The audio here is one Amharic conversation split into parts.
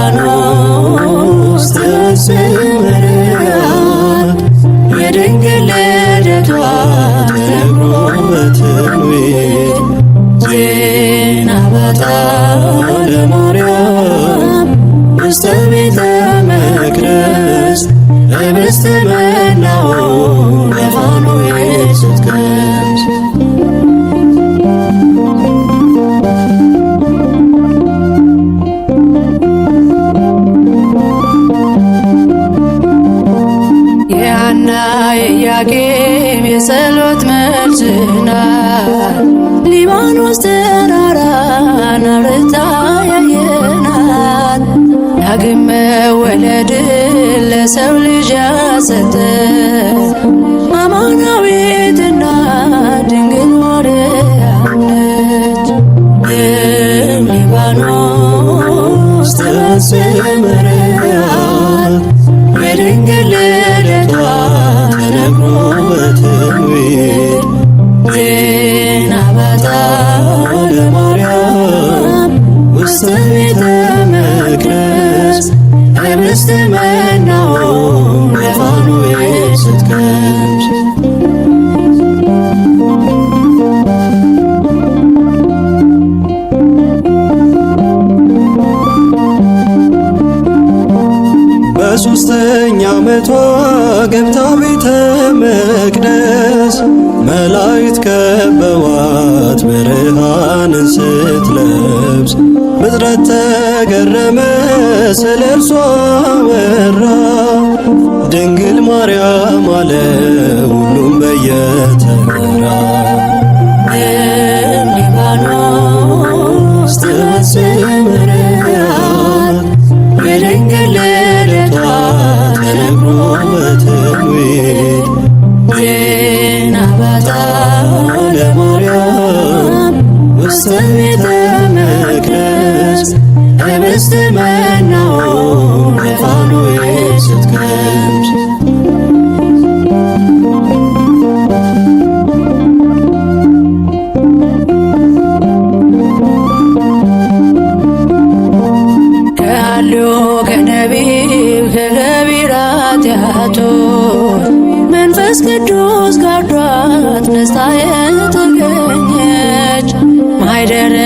ሊባኖስ ተሰምረያል የድንግል ልደቷ ተነግሮ በትንቢት ዜና በዓታ ለማርያም ውስተ ቤተ መቅደስ ህብስተ መናው በፋኖስ ስትቀምስ የሐና የኢያቄም የጸሎት መልስ ናት ሊባኖስ ተራራን አብርታ ያየናት ዳግም መወለድን ለሰው ልጅ ያሰጠ አማናዊትና ድንግል ማርያም ነች። ሊባኖስ ተሰምረያል የድንግል ልደቷ ተነግሮ በትንቢት ዜና በዓታ ለማርያም ውስተ ቤተ መቅደስ ህብስተ መናው በፋኖስ ስትቀምስ በሦስተኛ ዓመቷ ገብታ ቤተ መቅደስ መላእክት ከበዋት ብርሃንን ስትለብስ ፍጥረት ተገረመ ስለ እርሷ አወራ ድንግል ማርያም አለ ሁሉም በየተራ ሊባኖስ ተሰምረያል የድንግል ልደቷ ተነግሮ በትንቢት ዜና በዓታ ለማርያም ውስተ ቤተ መቅደስ ህብስተ መናው በፋኖስ ስትቀምስ ከአልዮ ከነቢብ ከገቢራት ያቶ መንፈስ ቅዱስ ጋርዷት ነስታ የተገኘች ማኅደረ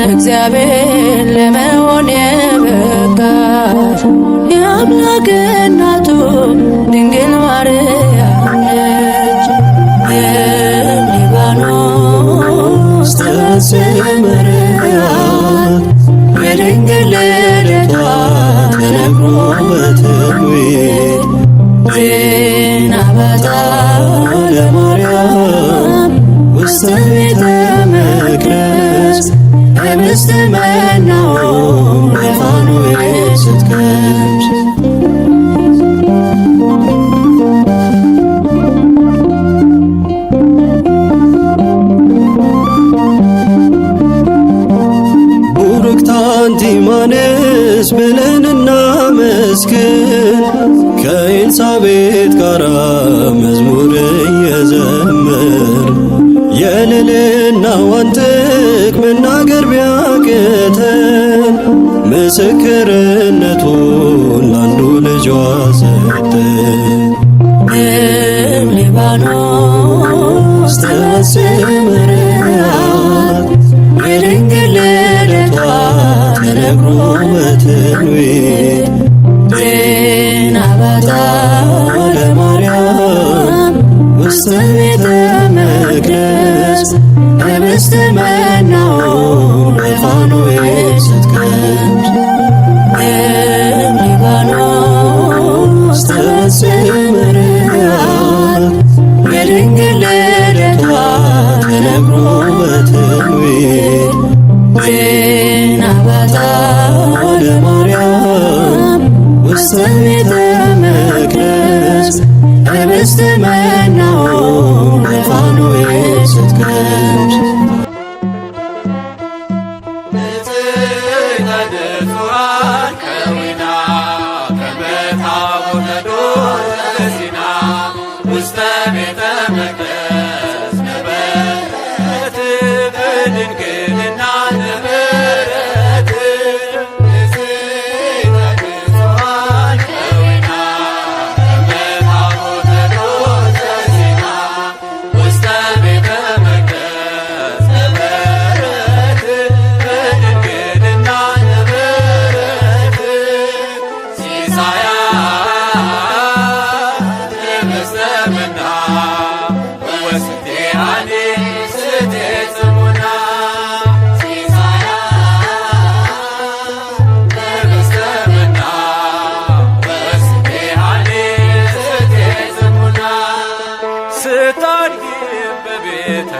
እግዚአብሔር ለመሆን የበቃች የአምላክ እናቱ ድንግል ማርያም ነች። ሊባኖስ ተሰምረያል የድንግል ልደቷ ተነግሮ በትንቢት ዜና በዓታ ለማርያም ውስተ ቤተ መቅደስ ህብስተ መናው በፋኖስ ስትቀምስ ቡርክት አንቲ እማንስ ብለን እናመስግን ከኤልሳቤጥ ጋራ መዝሙር እየዘመር የልዕልናዋን ጥግ መናገር ቢያቅተን ምስክርነቱን ለአንዱ ልጇ ሰጠን። ሊባኖስ ተሰምረያል የድንግል ልደቷ ተነግሮ በትንቢት ዜና በዓታ ለማርያም ውስተ ቤተ መቅደስ ህብስተ መናው በፋኖስ ስትቀምስ ሊባኖስ ተሰምረያል የድንግል ልደቷ ተነግሮ በትንቢት ዜና በዓታ ለማርያም ውስተ ቤተ መቅደስ ህብስተ መናው በፋኖስ ስትቀምስ ድንግልና ነበረት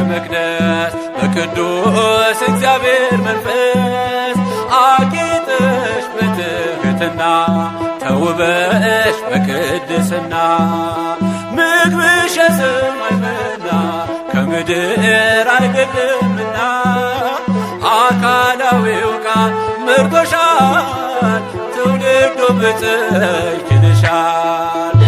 መቅደስ በቅዱስ እግዚአብሔር መንፈስ አጊጠሽ በትሕትና ተውበሽ በቅድስና ምግብሽ የሰማይ መና ከምድር አይደለምና አካላዊው ቃል መርጦሻል ትውልዱ ብፅዕት ይልሻል።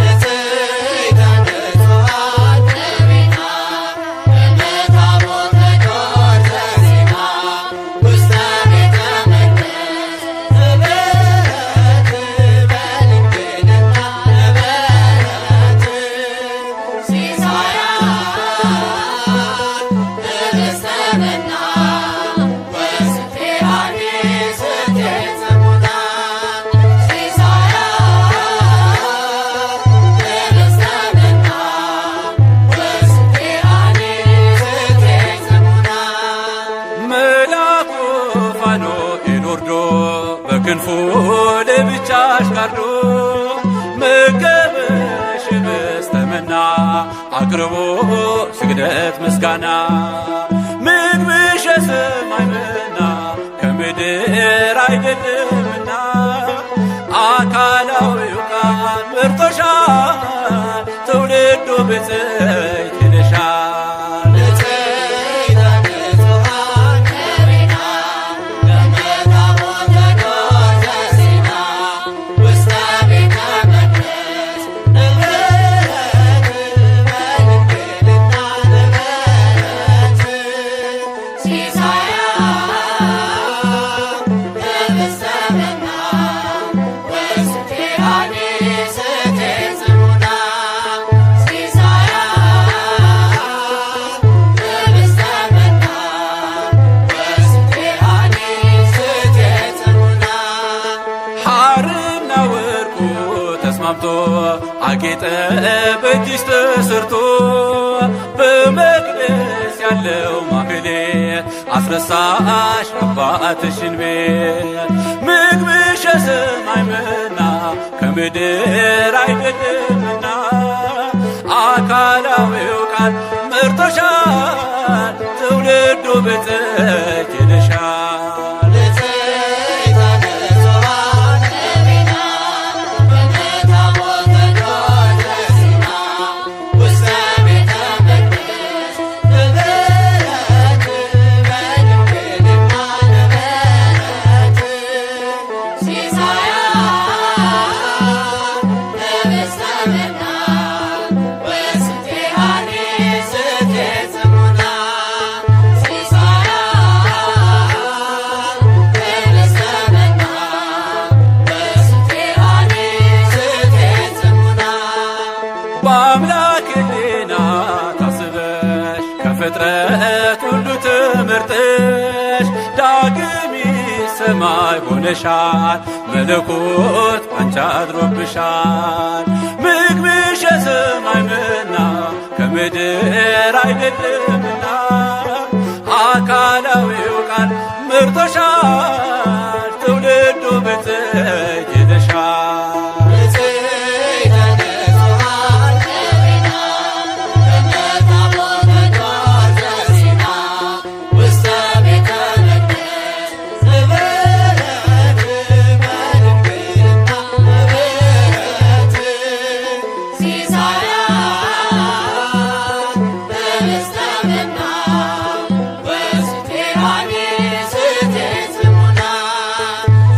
ክንፉ ለብቻሽ ጋርዶ መገበሽ በስተመና አቅርቦ ስግደት ምስጋና ምግብሽ የሰማይ መና ከምድር አይደለምና አካላዊው ቃል መርጦሻል ትውልዱ ብፅዕት ይልሻል። አጌጠ በእጅሽ ተሰርቶ በመቅደስ ያለው ማህሌት አስረሳሽ አባትሽን ቤት ምግብሽ የሰማይ መና ከምድር አይደለምና አካላዊው ቃል መርጦሻል ትውልዱ ብፅዕት ይልሻል። በአምላክ ሕሊና ታስበሽ ከፍጥረት ሁሉ ተመርጠሽ ዳግሚት ሰማይ ሆነሻል መለኮት ባንቺ አድሮብሻል። ምግብሽ የሰማይ መና ከምድር አይደለምና አካላዊው ቃል መርጦሻል ትውልዱ ብፅዕት ይልሻል።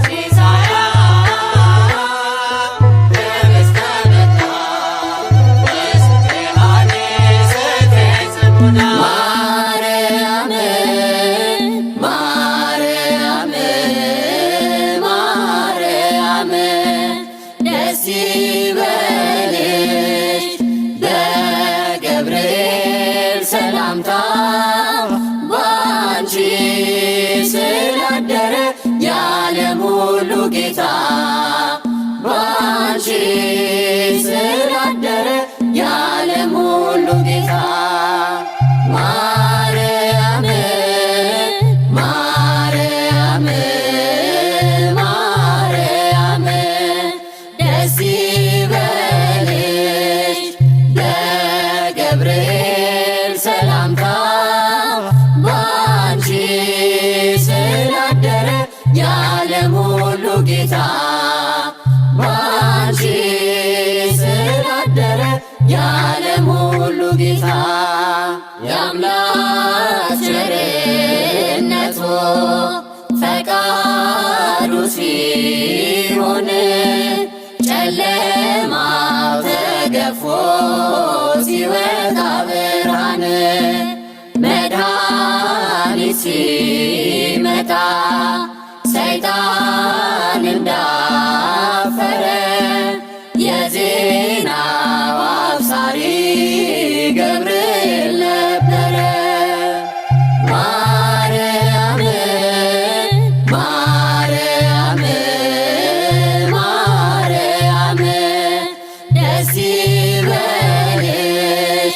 ሲሳያ ጌታ ባንቺ ስላደረ የዓለም ሁሉ ጌታ የአምላክ ቸርነቱ ፈቃዱ ሲሆን ጨለማው ተገፎ ሲወጣ ብርሃን መድኃኒት ሲመጣ ሰይጣን እንዳፈረ የዜናው አብሳሪ ገብርኤል ነበረ። ማርያም ማርያም ማርያም ደስ ይበልሽ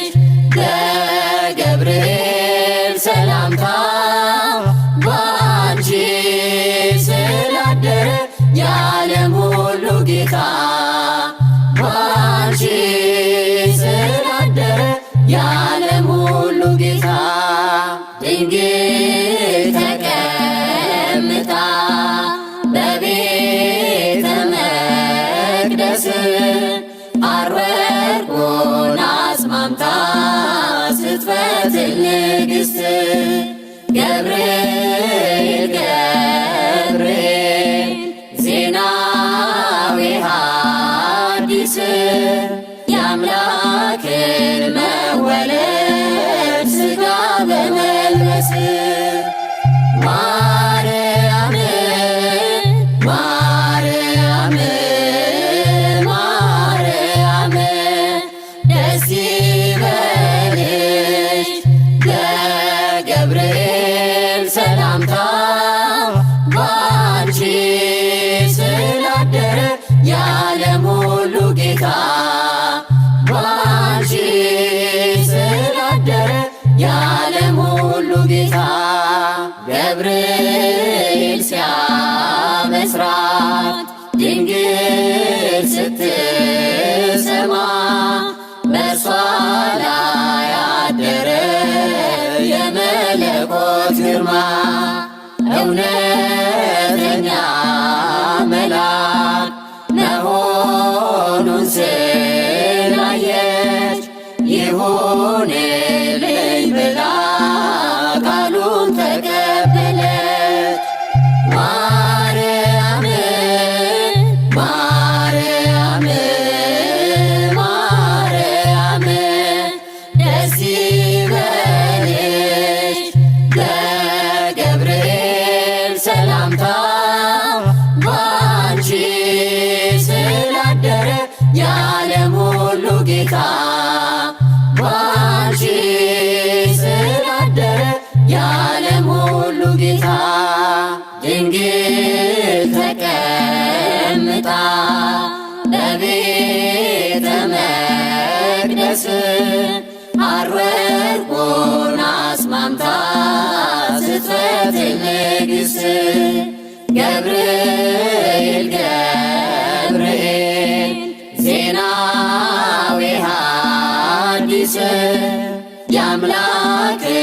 በገብርኤል ሰላምታ ባንቺ ስላደረ የዓለም ሁሉ ጌታ ባንቺ ስላደረ የዓለም ሁሉ ጌታ ድንግል ተቀምጣ በቤተ መቅደስ አርወርቁን አስማምታ ስትፈትል ንግሥት ገብርኤል ገብርኤል ዜናዊ ሐዲስ የአምላክን መወለድ ሥጋ በመልበስ ማርያም ማርያም ማርያም ደስ ይበልሽ በገብርኤል ሰላምታ ባንቺ ስላደረ የዓለም ሁሉ ጌታ ባንቺ ስላደረ የዓለም ሁሉ ጌታ ገብርኤል ሲያበስራት ድንግል ስትሰማ በእርሷ ላይ አደረ የመለኮት ግርማ እውነተኛ መልአክ መሆኑን ስላየች ይሁንልኝ ብላ ቃሉን ተቀበለች። ማርያም ማርያም ማርያም ደስ ይበልሽ በገብርኤል ሰላምታ ባንቺ ስላደረ የዓለም ሁሉ ጌታ ባንቺ ስላደረ የዓለም ሁሉ ጌታ ድንግል ተቀምጣ በቤተ መቅደስ አርወርቁን አስማምታ ስትፈትል ንግሥት ገብርኤል ገብርኤል ዜናዊ ሐዲስ የአምላክን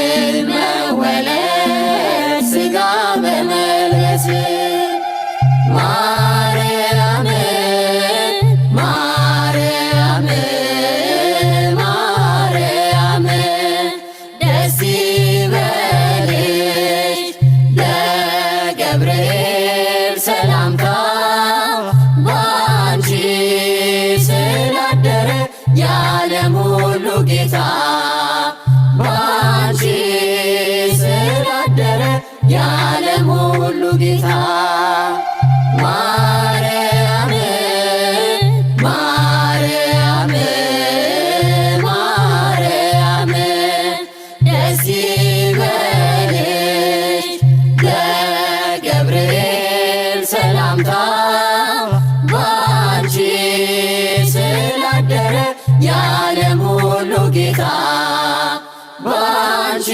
መወለድ ሥጋ በመልበስ ማርያም ማርያም ማርያም ደስ ይበልሽ ለገብርኤል ሰላምታ ባንቺ ስላደረ የዓለም ሁሉ ጌታ ባንቺ ስላደረ የዓለም ሁሉ ጌታ ማርያም ማርያም ማርያም ደስ ይበልሽ ለገብርኤል ሰላምታ ባንቺ ስላደረ የዓለም ሁሉ ጌታ ባንቺ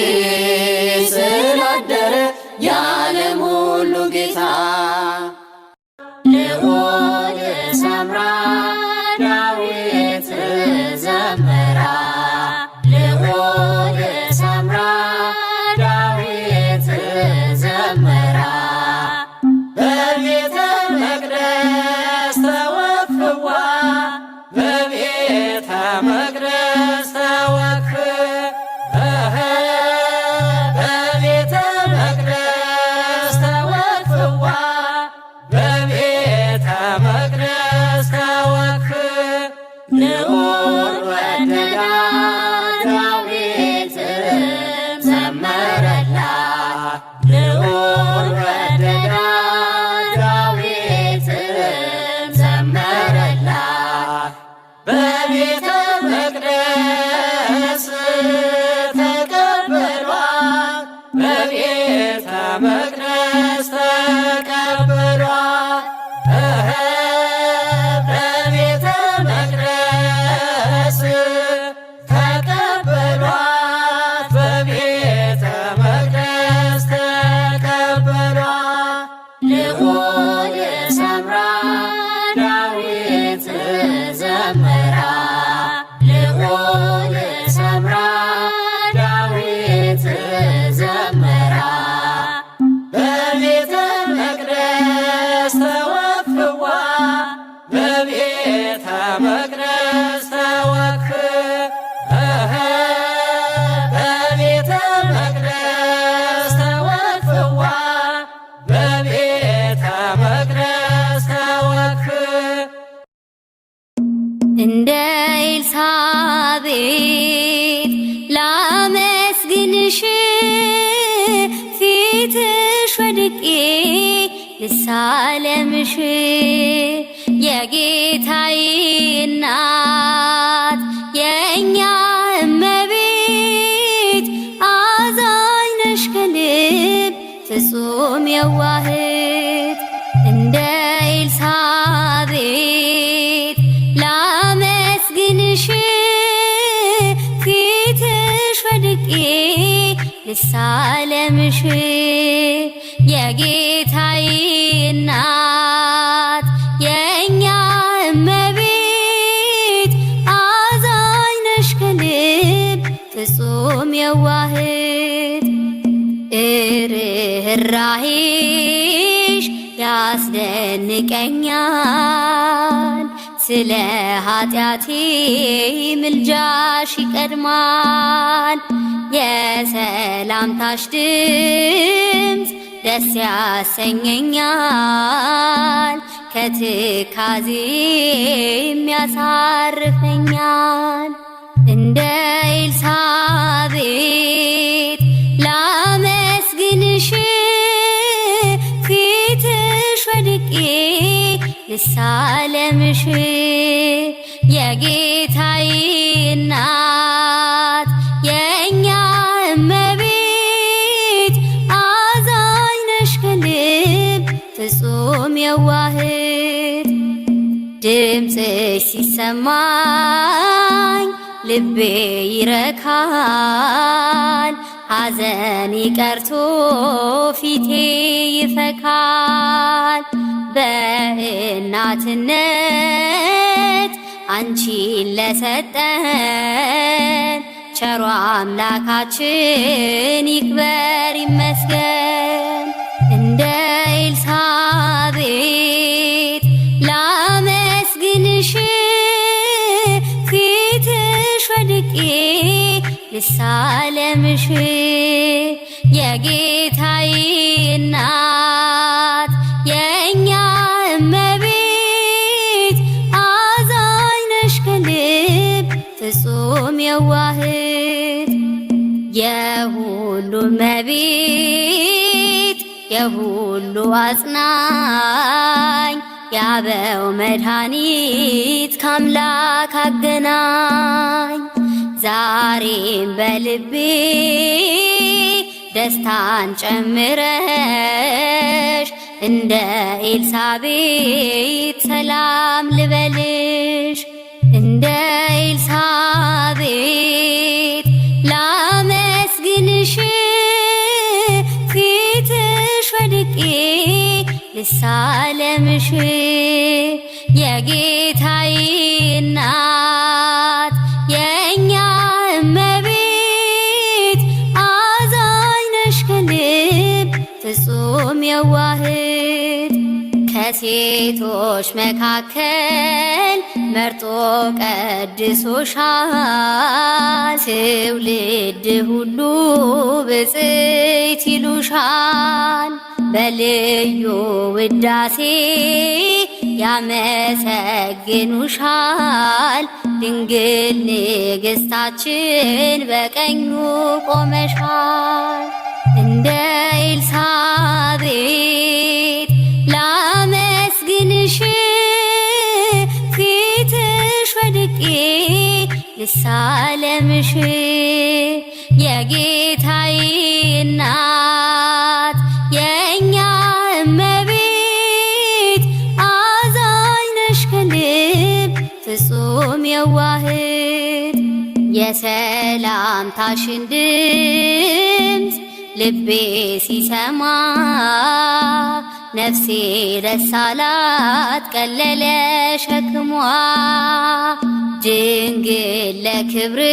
ስላደረ የዓለም ሁሉ ጌታ ሰምራ ዳዊት ዘመራ ልዑል ሰምራ ዳዊት ዘመራ በቤተ መቅደስ ተወክዋ በቤተ መቅደስ ተወክፍ በቤተ መቅደስ ተወክፍዋ በቤተ መቅደስ ተወክፍ እንደ ኤልሳቤጥ ላመስግንሽ ፊትሽ ወድቄ ልሳለምሽ የጌታዬ እናት የእኛ እመቤት አዛኝ ነሽ ከልብ ፍጹም የዋህት እንደ ኤልሳቤጥ ላመስግንሽ ፊትሽ ወድቄ ልሳለምሽ የጌታዬ እናት የእኛ እመቤት አዛኝ ነሽ ከልብ ፍጹም የዋህት ርኅራኄሽ ያስደንቀኛል ስለ ኃጢአቴ ምልጃሽ ይቀድማል የሰላምታሽ ድምፅ ደስ ያሰኘኛል ከትካዜም ያሳርፈኛል እንደ ኤልሳቤጥ ላመስግንሽ ፊትሽ ወድቄ ልሳለምሽ የጌታዬ እናት የእኛ እመቤት አዛኝ ነሽ ከልብ ፍጹም የዋህት ድምፅሽ ሲሰማኝ ልቤ ይረካል ሐዘኔ ቀርቶ ፊቴ ይፈካል በእናትነት አንቺን ለሰጠን ቸሯ አምላካችን ይክበር ይመስገን እንደ ኤልሳቤጥ ላመስግንሽ ፊትሽ ወድቄ ልሳለምሽ የጌታዬ እናት የእኛ እመቤት አዛኝ ነሽ ከልብ ፍጹም የዋህት የሁሉ እመቤት የሁሉ አጽናኝ ያበው መድኃኒት ካምላክ አገናኝ ዛሬም በልቤ ደስታን ጨምረሽ እንደ ኤልሳቤጥ ሰላም ልበልሽ እንደ ኤልሳቤጥ ላመስግንሽ ፊትሽ ወድቄ ልሳለምሽ የጌታዬ እናት የእኛ እመቤት አዛኝ ነሽ ከልብ ፍጹም የዋህት ከሴቶች መካከል መርጦ ቀድሶሻል ትውልድ ሁሉ ብፅዕት ይሉሻል በልዩ ውዳሴ ያመሰግኑሻል ድንግል ንግሥታችን በቀኙ ቆመሻል እንደ ኤልሳቤጥ ላመስግንሽ ፊትሽ ወድቄ ልሳለምሽ የጌታዬ እናት የእኛ እመቤት አዛኝ ነሽ ከልብ ፍጹም የዋህት የሰላምታሽን ድምፅ ልቤ ሲሰማ ነፍሴ ደስ አላት ቀለለ ሸክሟ ድንግል ለክብርሽ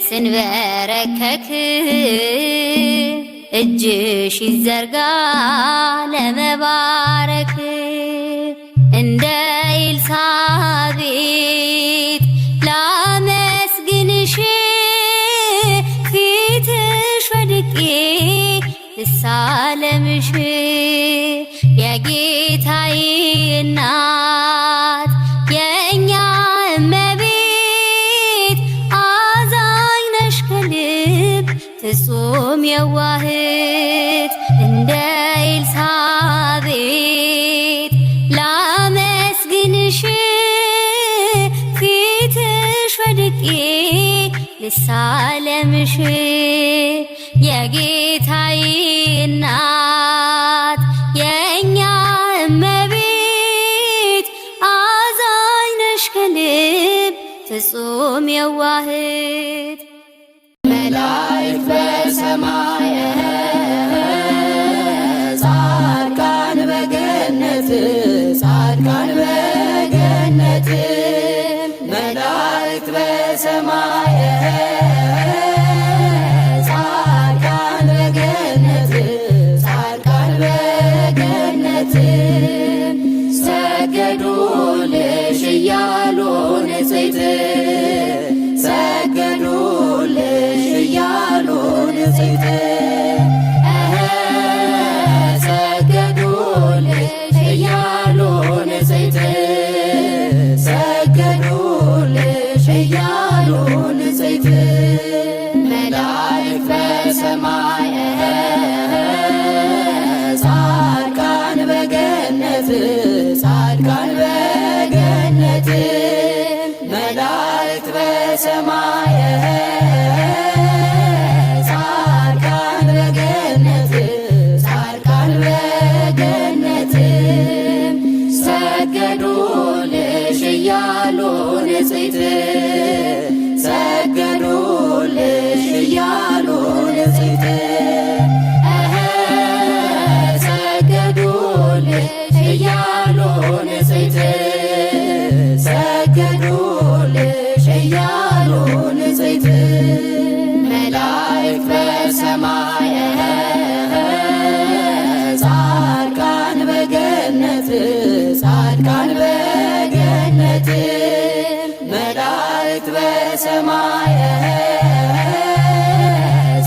ስንበረከክ እጅሽ ይዘርጋ ለመባረክ እንደ ኤልሳቤጥ ላመስግንሽ ፊትሽ ወድቄ ልሳለምሽ የጌታዬ እናት የእኛ እመቤት አዛኝ ነሽ ከልብ ፍጹም የዋህት እንደ ኤልሳቤጥ ላመስግንሽ ፊትሽ ወድቄ ልሳለምሽ የጌታዬ እናት የእኛ እመቤት አዛኝ ነሽ ከልብ ፍጹም የዋህት መላእክት በሰማይ ጻድቃን በገነት ጻድቃን በገነት መላእክት በሰማይ ጻድቃን በገነት ጻድቃን በገነት ሰገዱልሽ እያሉ ንጽሕት ሰገዱልሽ እያሉ ንጽሕት ሰገዱልሽ እያሉ ንጽሕት ሰገዱልሽ እያሉ ንጽሕት መላእክት በሰማይ ጻድቃን በገነት ጻድቃን በገነት መላእክት በሰማይ ጻድቃን በገነት ጻድቃን በገነት ሰገዱልሽ እያሉ ንጽሕት ሰገዱልሽ እያሉ ንጽሕት ሰገዱልሽ እያሉ ንጽሕት ሰገዱልሽ እያሉ ንጽሕት መላእክት በሰማይ ጻድቃን በገነት ጻድቃን በገነት መላእክት በሰማይ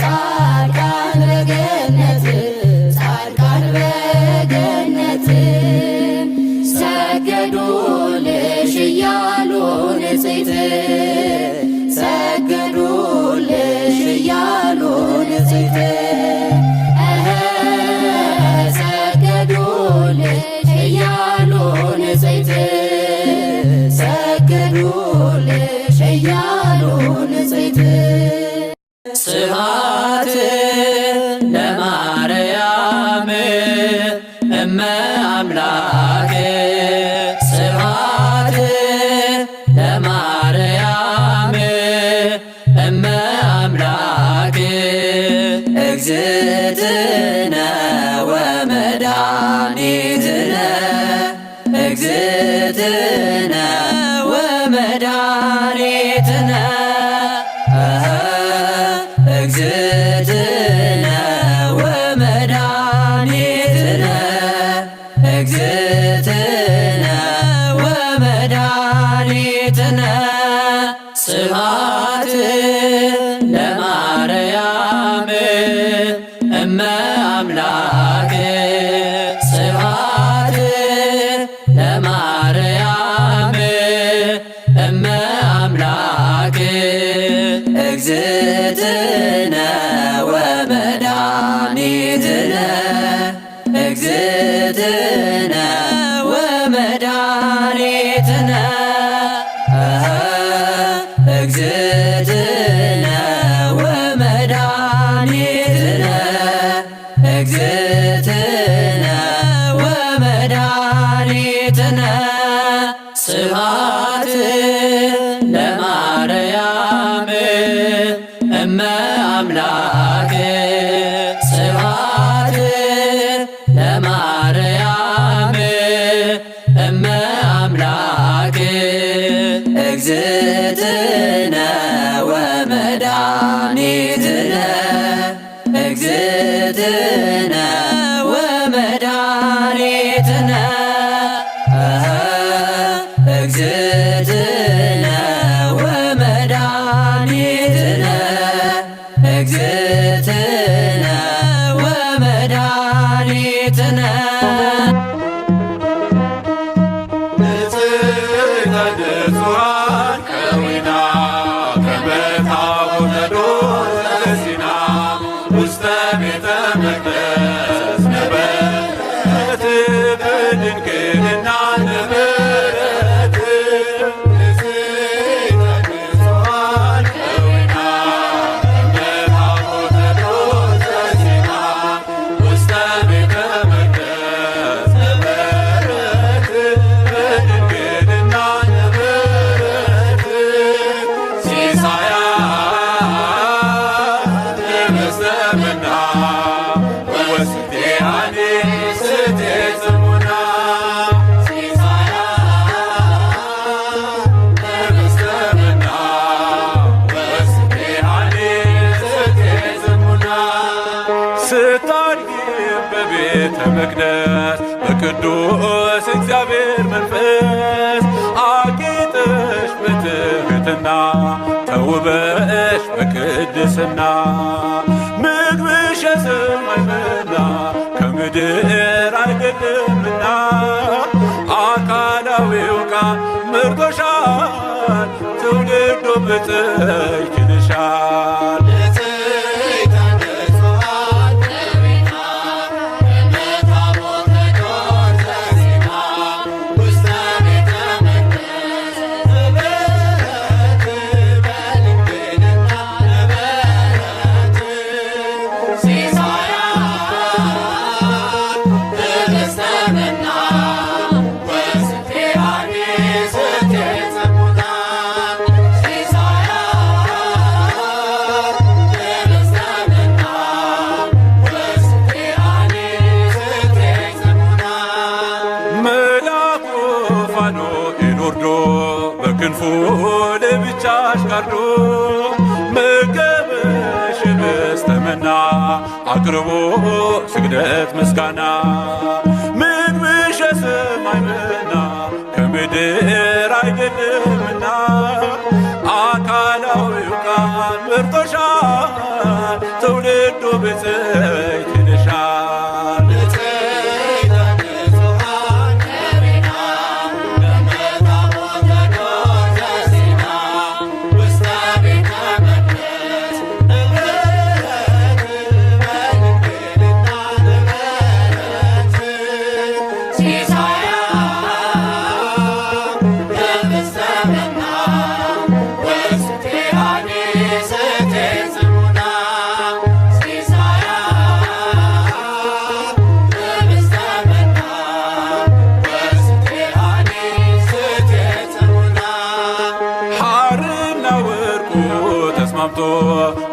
ጻድቃን በገነት ጻድቃን በገነት ሰገዱልሽ እያሉ ንጽሕት ሰገዱልሽ እያሉ ንጽሕት ሰገዱልሽ እያሉ ንጽሕት ሰገዱልሽ እያሉ ንጽሕት ስብሐት ለማርያም እመ አምላክ ስብሐት ለማርያም እመ አምላክ እግዝእትነ ወመድኃኒትነ እግዝእትነ ወመድኃኒትነ እግዝእትነ ወመድኃኒትነ እግዝእትነ ወመድኃኒትነ ስብሐት ለማርያም እመ አምላክ ስብሐት ለማርያም እመ አምላክ እግዝእትነ ወመድኃኒትነ እግዝእትነ ወመድኃኒትነ እግዝእትነ ወመድኃኒትነ እግዝእትነ ወመድኃኒትነ ስብሐት ለማርያም እመ አምላክ ስብሐት እግዝእትነ ወመድኃኒትነ እግዝእትነ ወመድኃኒትነ እግዝእትነ ወመድኃኒትነ እግዝእትነ ወመድኃኒትነ በቤተ መቅደስ በቅዱስ እግዚአብሔር መንፈስ አጌጠሽ በትሕትና ተውበሽ በቅድስና ምግብሽ የሰማይ መና ከምድር አይደለምና አካላዊው ቃል መርጦሻል ትውልዱ ብፅዕት ይልሻል። በክንፉ ለብቻሽ ጋርዶ መገበሽ በስተመና አቅርቦ ስግደት ምስጋና ምግብሽ የሰማይ መና ከምድር አይደለምና አካላዊው ቃል መርጦሻል ትውልዱ ብፅዕት ይልሻል።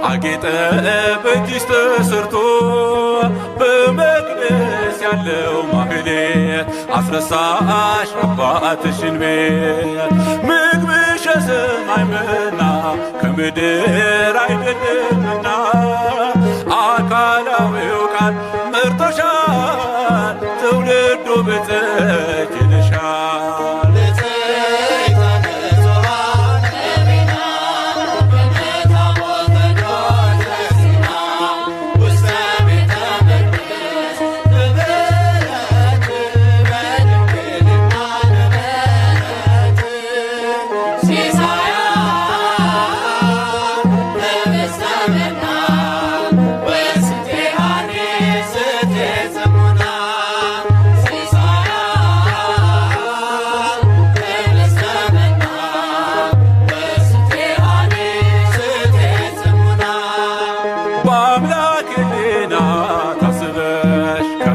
አጌጠ በእጅሽ ተሰርቶ በመቅደስ ያለው ማህሌት አስረሳሽ አባትሽን ቤት ምግብሽ የሰማይ መና ከምድር አይደለምና አካላዊው ቃል መርጦሻል ትውልዱ ብፅዕት ይልሻል።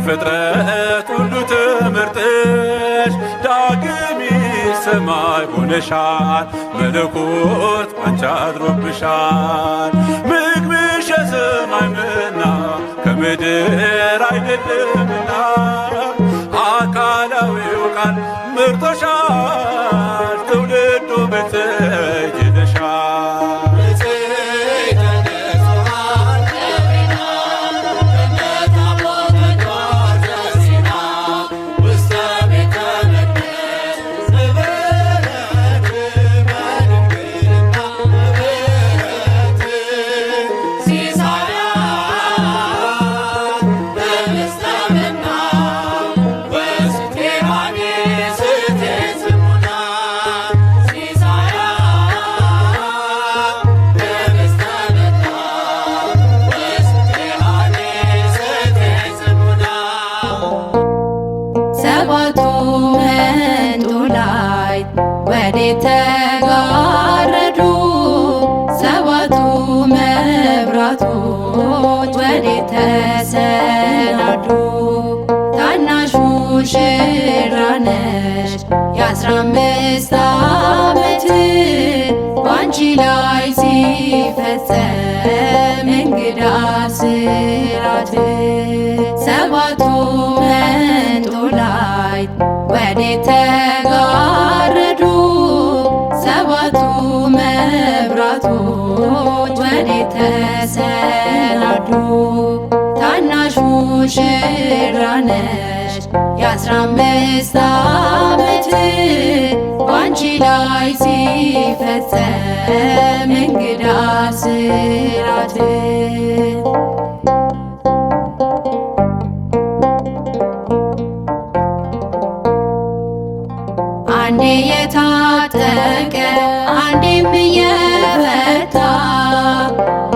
ፍጥረት ሁሉ ተመርጠሽ ዳግም ሰማይ ሆነሻል መለኮት ባንቺ አድሮብሻል። ምግብሽ የሰማይ መና ከምድር አይደለምና አካላዊው ቃል መርጦሻል ትውልዱ ብፅዕት ወዴት ተጋረዱ ሰባቱ መብራቶች ወዴት ተሰናዱ? ታናሹ ሙሽራ ነሽ የ15 ዓመት ባንቺ ላይ ሲፈጸም እንግዳ ስራት ሰባቱ መንጦላዕት ወዴት ተጋረዱ ሰባቱ መብራቶች ወዴት ተሰናዱ? ታናሽ ሙሽራ ነሽ የ15 ዓመት ባንቺ ላይ ሲፈጸም እንግዳ ስራት አንዴ የታጠቀ አንዴም እየፈታ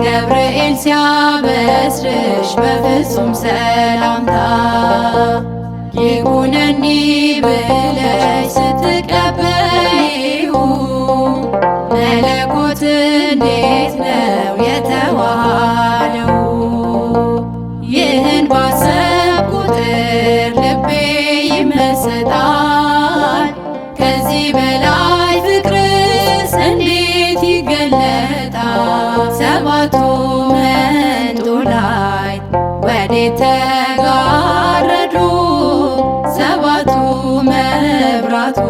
ገብርኤል ሲያበስርሽ በፍጹም ሰላምታ ይኩነኒ ብለሽ ስትቀበይው መለኮት እንዴት ነው የተዋሃደው? ይህን ባሰብ ቁጥር ልቤ ይመሰጣል። ከዚህ በላይ ፍቅርስ እንዴት ይገለጣል? ሰባቱ መንጦላዕት ወዴት ተጋረዱ ሰባቱ መብራቶች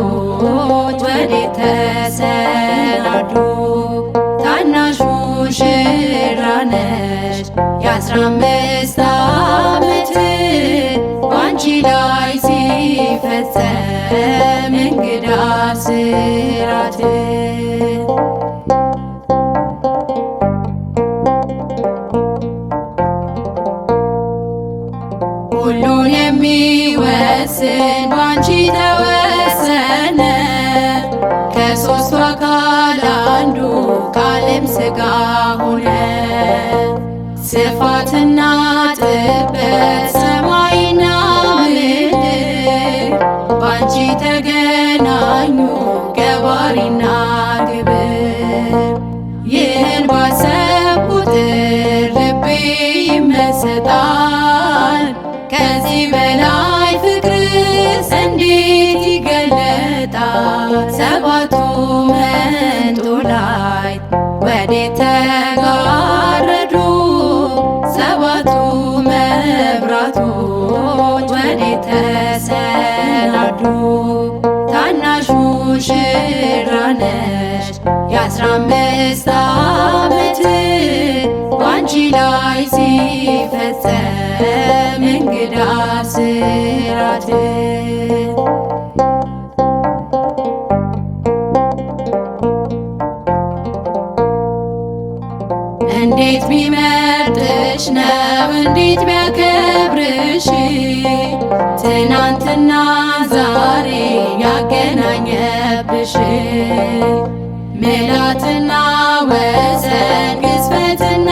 ወዴት ተሰናዱ? ታናሽ ሙሽራ ነሽ የ15 ዓመት ባንቺ ላይ ሲፈጸም እንግዳ ስራት ሁሉን የሚወስን ባንቺ ተወሰነ ከሦስቱ አካል አንዱ ቃልም ሥጋ ሆነ። ስፋትና ጥበት ሰማይና ምድር ባንቺ ተገናኙ ገባሪና ግብር። ይህን ባሰብ ቁጥር ልቤ ይመሰጣል። ከዚህ በላይ ፍቅርስ እንዴት ይገለጣል? ሰባቱ መንጦላዕት ወዴት ተጋረዱ ሰባቱ መብራቶች ወዴት ተሰናዱ? ታናሽ ሙሽራ ነሽ የ15 ዓመት ባንቺ ላይ ሲፈጸም እንግዳ ስራት እንዴት ቢመርጥሽ ነው እንዴት ቢያከብርሽ ትናንትና ዛሬ ያገናኘብሽ ምልዓትና ወሰን ግዝፈትና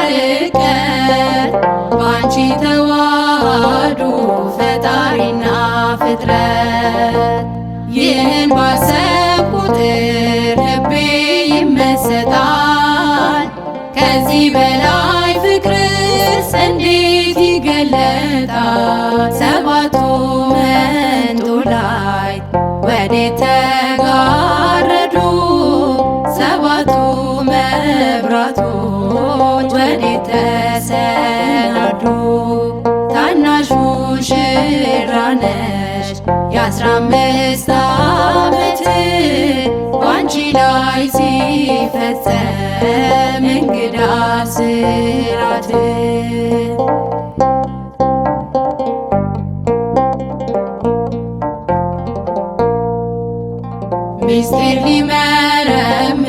ርቀት ባንቺ ተዋሃዱ ፈጣሪና ፍጥረት። ይህን ባሰብ ቁጥር ልቤ ይመሰጣል። ከዚህ በላይ ፍቅርስ እንዴት ይገለጣል? ሰባቱ መንጦላዕት ወዴት ተጋረዱ ሰባቱ መብራቶች ወዴት ተሰናዱ? ታናሽ ሙሽራ ነሽ የ15 ዓመት ባንቺ ላይ ሲፈጸም እንግዳ ስራት ምስጢር ሊመረምር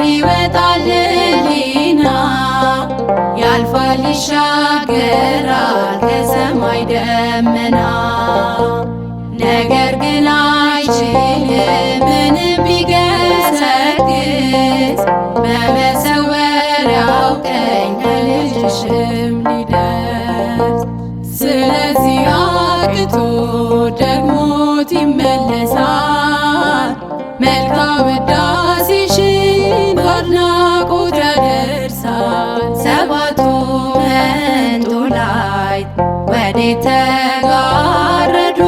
ይወጣል ሕሊና ያልፋል ይሻገራል ከሰማይ ደመና። ነገር ግን አይችልም ምንም ቢገሰግስ በመሰወሪያው ቀኝ ከልጅሽም ሊደርስ። ስለዚህ አቅቶ ደግሞት ይመለሳል መልካም ውዳሴሽን በአድናቆት ያደርሳል። ሰባቱ መንጦላዕት ወዴት ተጋረዱ?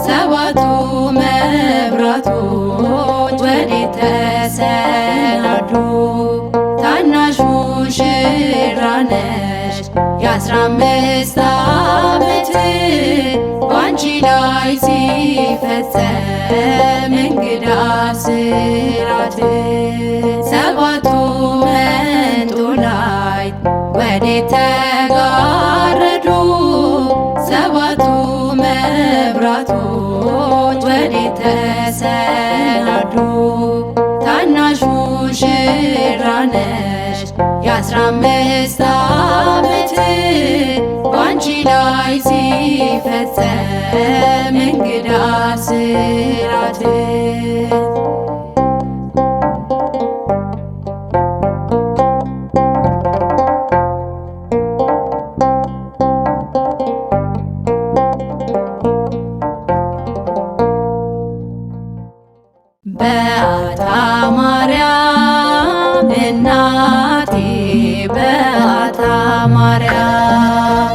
ሰባቱ መብራቶች ወዴት ተሰናዱ? ታናሽ ሙሽራ ነሽ የ15 ዓመት ባንቺ ላይ ሲፈጸም እንግዳ ስራት። ሰባቱ መንጦላዕት ወዴት ተጋረዱ? ሰባቱ መብራቶች ወዴት ተሰናዱ? ታናሽ ሙሽራ ነሽ የ15 ዓመት ባንቺ ላይ ሲፈጸም እንግዳ ስራት። በዓታ ማርያም እናቴ በዓታ ማርያም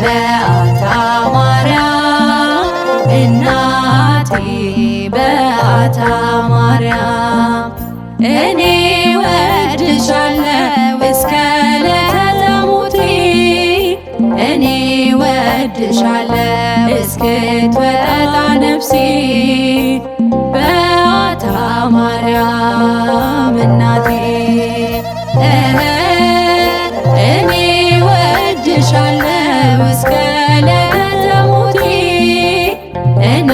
በዓታ ማርያም እናቴ በዓታ ማርያም እኔ ወድሻለሁ እስከ ዕለተ ሞቴ እኔ ወድሻለሁ እስክትወጣ ነፍሴ በዓታ ማርያም እናቴ እኔ ወድሻለሁ እስከ ዕለተ ሞቴ እኔ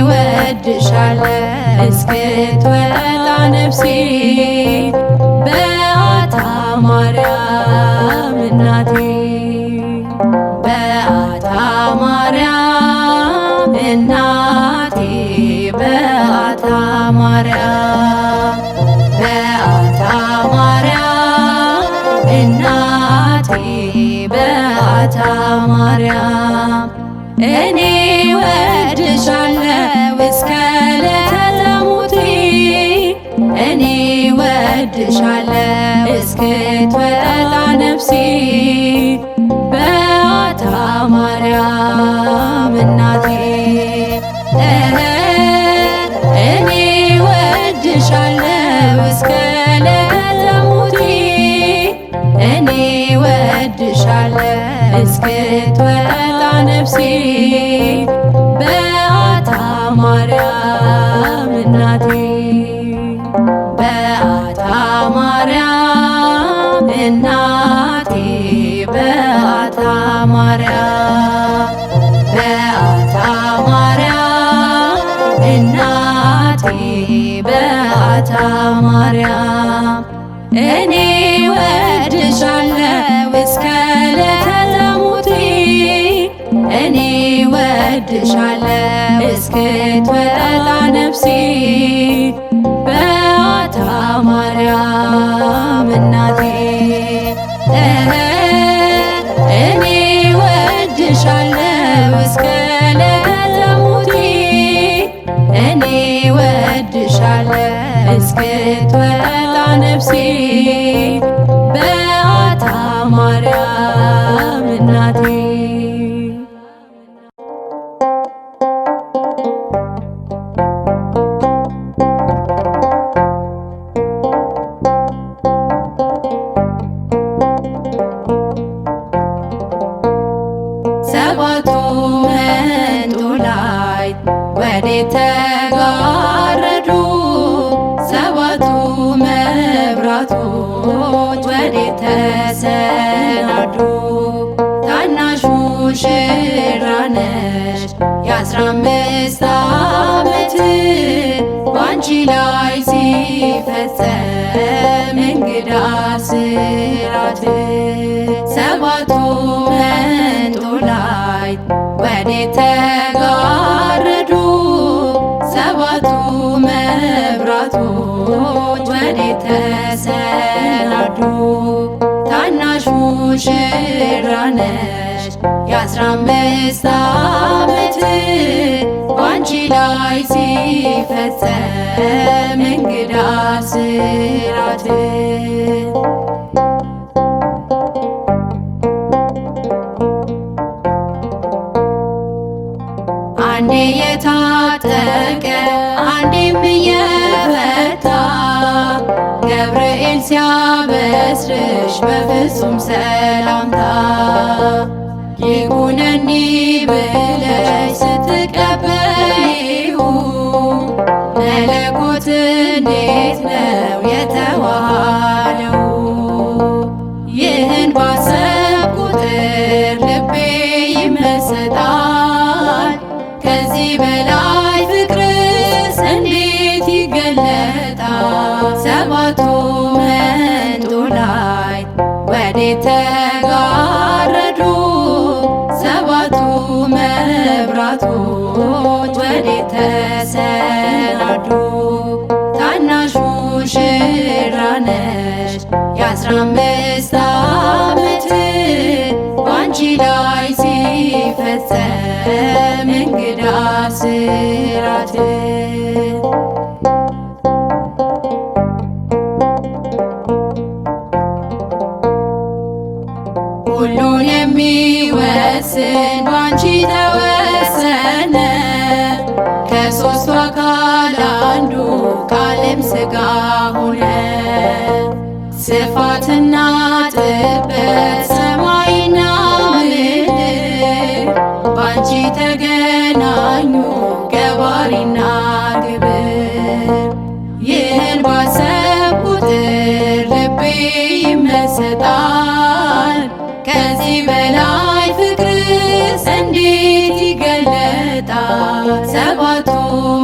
ወድሻለሁ እስክትወጣ ነፍሴ በዓታ ማርያም እናቴ በዓታ ማርያም እናቴ በዓታ ማርያም በዓታ ማርያም እናቴ በዓታ ማርያም እኔ ወድሻለሁ እስከ ዕለተ ሞቴ እኔ ወድሻለሁ እስክትወጣ ነፍሴ በዓታ ማርያም እናቴ እኔ ወድሻለሁ እስከ ዕለተ ሞቴ እኔ ወድሻለሁ እስክትወጣ ነፍሴ በዓታ ማርያም እናቴ በዓታ ማርያም እናቴ በዓታ ማርያም በዓታ ማርያም እናቴ በዓታ ማርያም እኔ ወድሻለሁ እስከ ዕለተ ሞቴ እኔ ወድሻለሁ እስክትወጣ ነፍሴ በዓታ ማርያም እናቴ እኔ ወድሻለሁ እስከ ዕለተ ሞቴ እኔ ወድሻለሁ እስክትወጣ ነፍሴ በዓታ ማርያም እናቴ ሰባቱ መንጦላዕት ወዴት ተጋረዱ? ሰባቱ መብራቶች ወዴት ተሰናዱ? ታናሽ ሙሽራ ነሽ የ15 ዓመት ባንቺ ላይ ሲፈጸም እንግዳ ስራት። ሰባቱ መንጦላዕት ወዴት ተጋረዱ? ሰባቱ መብራቶች ወዴት ተሰናዱ? ታናሽ ሙሽራ ነሽ የ15 ዓመት ባንቺ ላይ ሲፈጸም እንግዳ ስራት አንዴ የታጠቀ አንዴም እየፈታ ገብርኤል ሲያበስርሽ በፍጹም ሰላምታ ይኩነኒ ብለሽ ስትቀበይው መለኮት እንዴት ነው የተዋሃደው? ይህን ባሰብ ቁጥር ልቤ ይመሰጣል። ከዚህ በላይ ፍቅርስ እንዴት ይገለጣል? ሰባቱ መንጦላዕት ወዴት ተጋረዱ? ሰባቱ መብራቶች ወዴት ተሰናዱ? ታናሹ ሙሽራ ነሽ የ15 ዓመት ባንቺ ላይ ሲፈጸም እንግዳ ስራት ሁሉን የሚወስን ባንቺ ተወሰነ። ከሦስቱ አካል አንዱ ቃልም ሥጋ ሆነ። ስፋትና ጥበት ሰማይና ምድር ባንቺ ተገናኙ ገባሪና ግብር። ይህን ባሰብ ቁጥር ልቤ ይመሰጣል። ከዚህ በላይ ፍቅርስ እንዴት ይገለጣል? ሰባቱ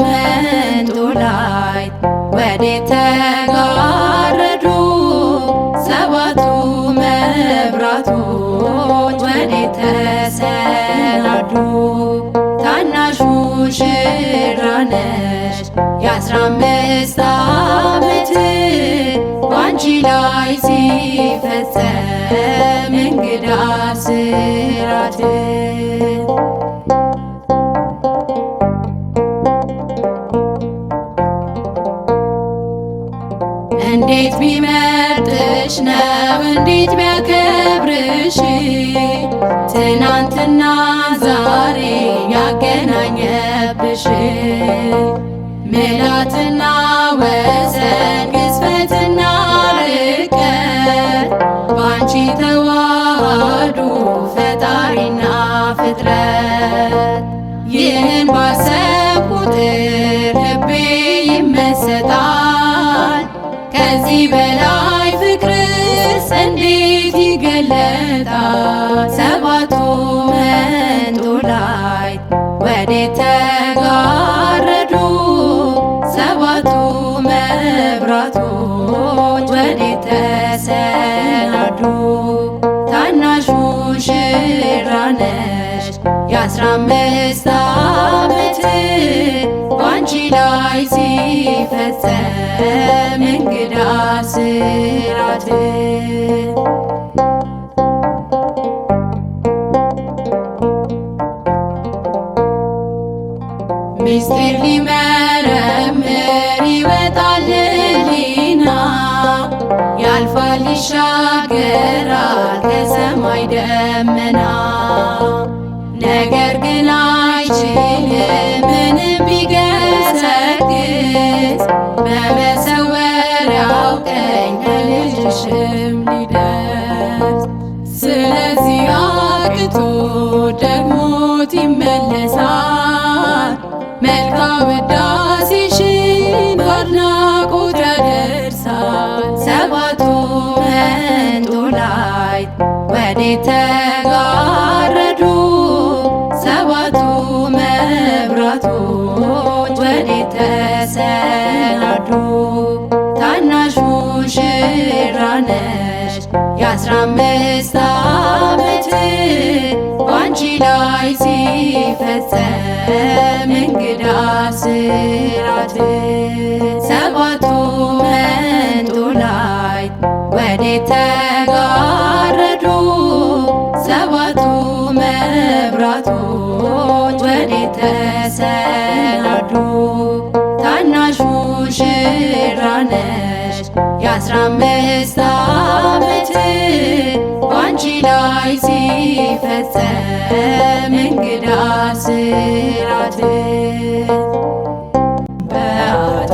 መንጦላዕት ወዴት ተጋረዱ? ሰባቱ መብራቶች ወዴት ተሰናዱ? ታናሹ ሙሽራ ነሽ የ15 ዓመት ባንቺ ላይ ሲፈጸም እንግዳ ስራት እንዴት ቢመርጥሽ ነው እንዴት ቢያከብርሽ ትናንትና ዛሬ ያገናኘብሽ ምልዓትና ወሰን ግዝፈትና ርቀት ባንቺ ተዋሃዱ ፈጣሪና ፍጥረት። ይህን ባሰብ ቁጥር ልቤ ይመሰጣል። ከዚህ በላይ ፍቅርስ እንዴት ይገለጣል? ሰባቱ መንጦላዕት ወዴት ተጋረዱ? ሰባቱ መብራቶች ወዴት ተሰናዱ? ታናሹ ሙሽራ ነሽ የ15 ዓመት ባንቺ ላይ ሲፈጸም እንግዳ ስራት ምስጢር ሊመረምር ይወጣል ሕሊና ያልፋል ይሻገራል ከሰማይ ደመና። ነገር ግን አይችልም ምንም ቢገሰግስ በመሰወሪያው ቀኝ ከልጅሽም ሊደርስ። ስለዚህ አቅቶ ደግሞት ይመለሳል መልካ ውዳሴሽን በአድናቆት ያደርሳል። ሰባቱ መንጦላዕት ወዴት ተጋረዱ? ሰባቱ መብራቶች ወዴት ተሰናዱ? ታናሹ ሙሽራ ነሽ የ15 ዓመት ባንቺ ላይ ሲፈጸም እንግዳ ስራት። ሰባቱ መንጦላዕት ወዴት ተጋረዱ? ሰባቱ ተሰናዱ ታናሽ ሙሽራ ነሽ የ15 ዓመት ባንቺ ላይ ሲፈጸም እንግዳ ስራት በዓታ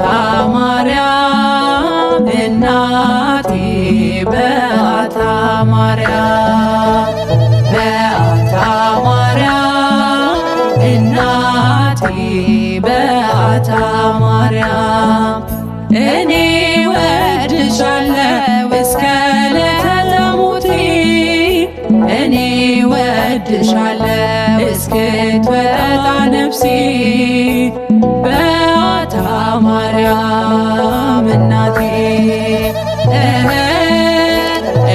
ማርያም እናቴ በዓታ ማርያም በዓታ ማርያም እናቴ በዓታ ማርያም እኔ ወድሻለሁ እስከ ዕለተ ሞቴ እኔ ወድሻለሁ እስክትወጣ ነፍሴ በዓታ ማርያም እናቴ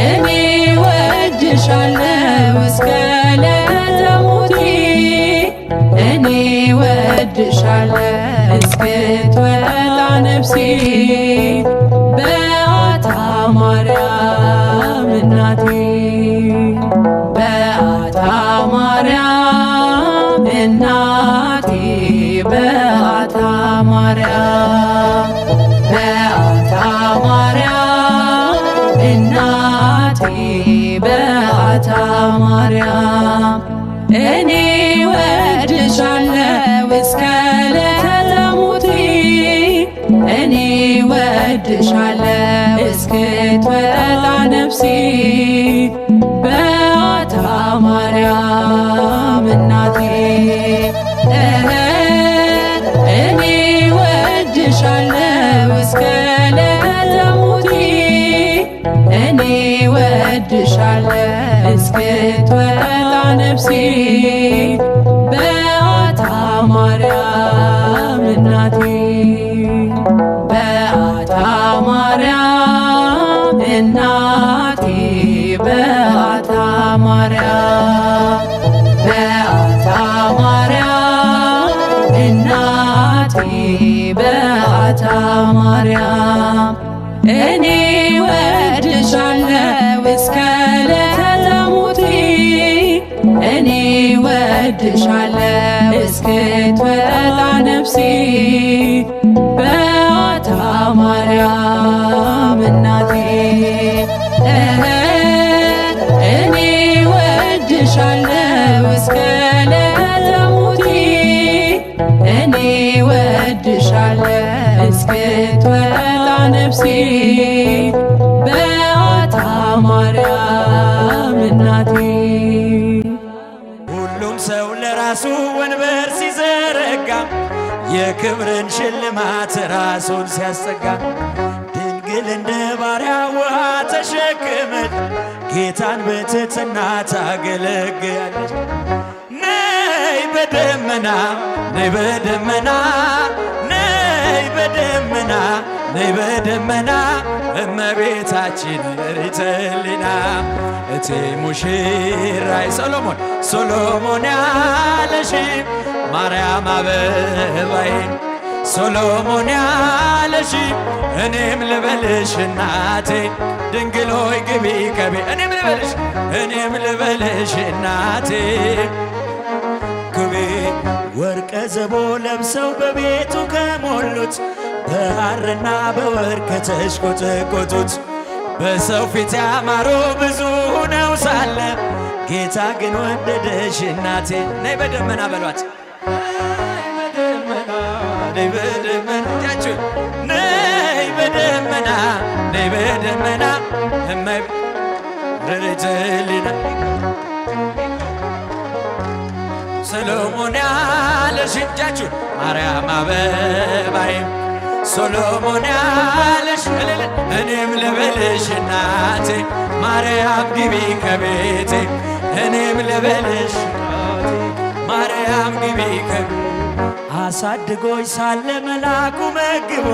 እኔ ወድሻለሁ እስከ ዕለተ ሞቴ እኔ ወድሻለሁ እስክትወጣ ነፍሴ በዓታ ማርያም እናቴ በዓታ ማርያም እናቴ በዓታ ማርያም በዓታ ማርያም እናቴ በዓታ ማርያም እኔ ወድሻለሁ እስከ ዕለተ ሞቴ እኔ ወድሻለሁ እስክትወጣ ነፍሴ በዓታ ማርያም እናቴ እኔ ወድሻለሁ እስከ ዕለተ ሞቴ እኔ ወድሻለሁ እስክትወጣ ነፍሴ በዓታ ማርያም እናቴ በዓታ ማርያም እናቴ በዓታ ማርያም በዓታ ማርያም እናቴ በዓታ ማርያም እኔ ወድሻለሁ እስከ ዕለተ ሞቴ እኔ ወድሻለሁ እስክትወጣ ነፍሴ በዓታ ማርያም እናቴ እኔ ወድሻለሁ እስከ ዕለተ ሞቴ እኔ ወድሻለሁ እስክትወጣ ነፍሴ በዓታ ማርያም እናቴ ሁሉም ሰው ለራሱ ወንበር ሲዘረጋ የክብርን ሽልማት ራሱን ሲያስጠጋ ድንግል እንደ ባሪያ ውሃ ተሸክመች ጌታን በትሕትና ታገለግያለች። ነይ በደመና ነይ በደመና ነይ በደመና ነይ በደመና እመቤታችን ርሪተ ሕሊና እቴ ሙሽራይ ሶሎሞን ያለሽ ማርያም አበባዬ ሶሎሞን ያለሽ እኔም ልበልሽ እናቴ ድንግል ሆይ ግቢ ከቤ እኔም ልበልሽ እናቴ ግቢ ወርቀ ዘቦ ለብሰው በቤቱ ከሞሉት በሐርና በወርቅ ከተሽቆጠቆጡት በሰው ፊት ያማሩ ብዙ ሆነው ሳለ ጌታ ግን ወደደሽ እናቴ ነይ በደመና በሏት ነይ በደመና ያችሁ ነይ በደመና ነይ በደመና ርሪተ ሕሊና ሰሎሞን ያለሽ እጃችሁ ማርያም አበባዬ ሶሎሞን ያለሽ እኔም ልበልሽ እናቴ ማርያም ግቢ ከቤቴ እኔም ልበልሽ ማርያም ግቢ ከቤቴ አሳድጎኝ ሳለ መልአኩ መግቦ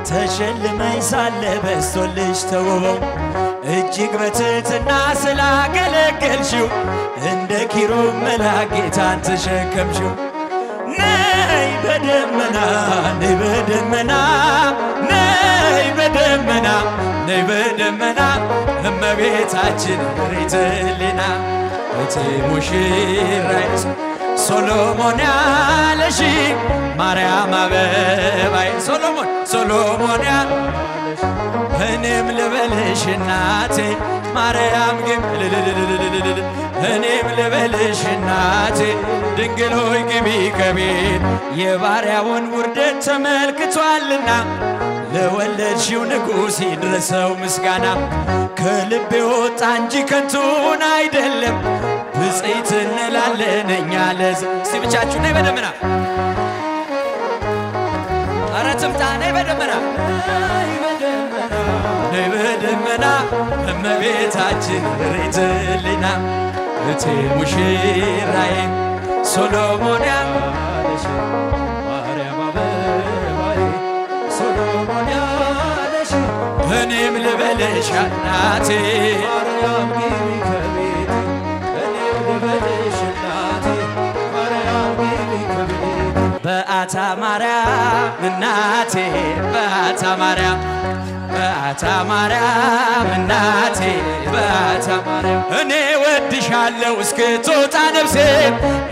ተሸልመኝ ሳለ በስቶልሽ ተውቦ እጅግ በትሕትና ስላገለገልሽው እንደ ኪሩብ መልአክ ጌታን ተሸከምሽው። ነይ በደመና ነይ በደመና ነይ በደመና ነይ በደመና እመቤታችን ርሪተ ሕሊና እቴ ሙሽራይት ሶሎሞን ያለሽ ማርያም አበባዬ ሶሎሞን ያለሽ እኔም ልበልሽ እናቴ ማርያም ግን እኔም ልበልሽ እናቴ ድንግል ሆይ ግቢ ከቤት የባሪያውን ውርደት ተመልክቷልና ለወለድሽው ንጉሥ ይድረሰው ምስጋና ከልቤ ወጣ እንጂ ከንቱን አይደለም ብፅዕት እንላለን እኛ እስቲ ብቻችሁ ነይ በደመና ኧረ ትምጣ ነይ በደመና ነይ በደመና እመቤታችን ሬትልና እቴ ሙሽራዬ ሶሎሞን ያለሽ ማርያም አበባዬ ሶሎሞን ያለሽ እኔም ልበልሽ እናቴ ማርያም ግቢ ከቤቴ እኔም ልበልሽ እናቴ ማርያም ግቢ ከቤቴ በአታ ማርያም እናቴ በአታ ማርያም እናቴ በአታ ማርያም እኔ ወድሻለሁ እስክትወጣ ነፍሴ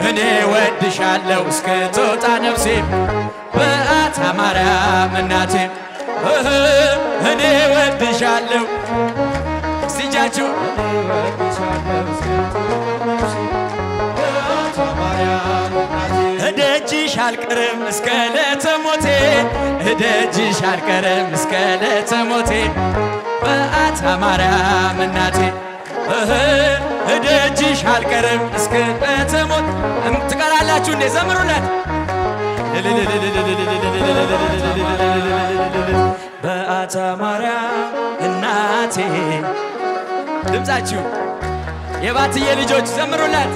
እኔ ወድሻለሁ እስክትወጣ ነፍሴ በአታ ማርያም እናቴ እኔ ወድሻለሁ እስቲ እጃችሁ እደጅሽ አልቀርም እስከ ዕለተ ሞቴ እደጅሽ አልቀርም እስከ ዕለተ ሞቴ በአታ ማርያም እናቴ እደጅሽ አልቀርም እስከ ዕለተ ሞት ትቀራላችሁ እንዴ ዘምሩላት በአታ ማርያም እናቴ ድምፃችሁ የባትዬ ልጆች ዘምሩላት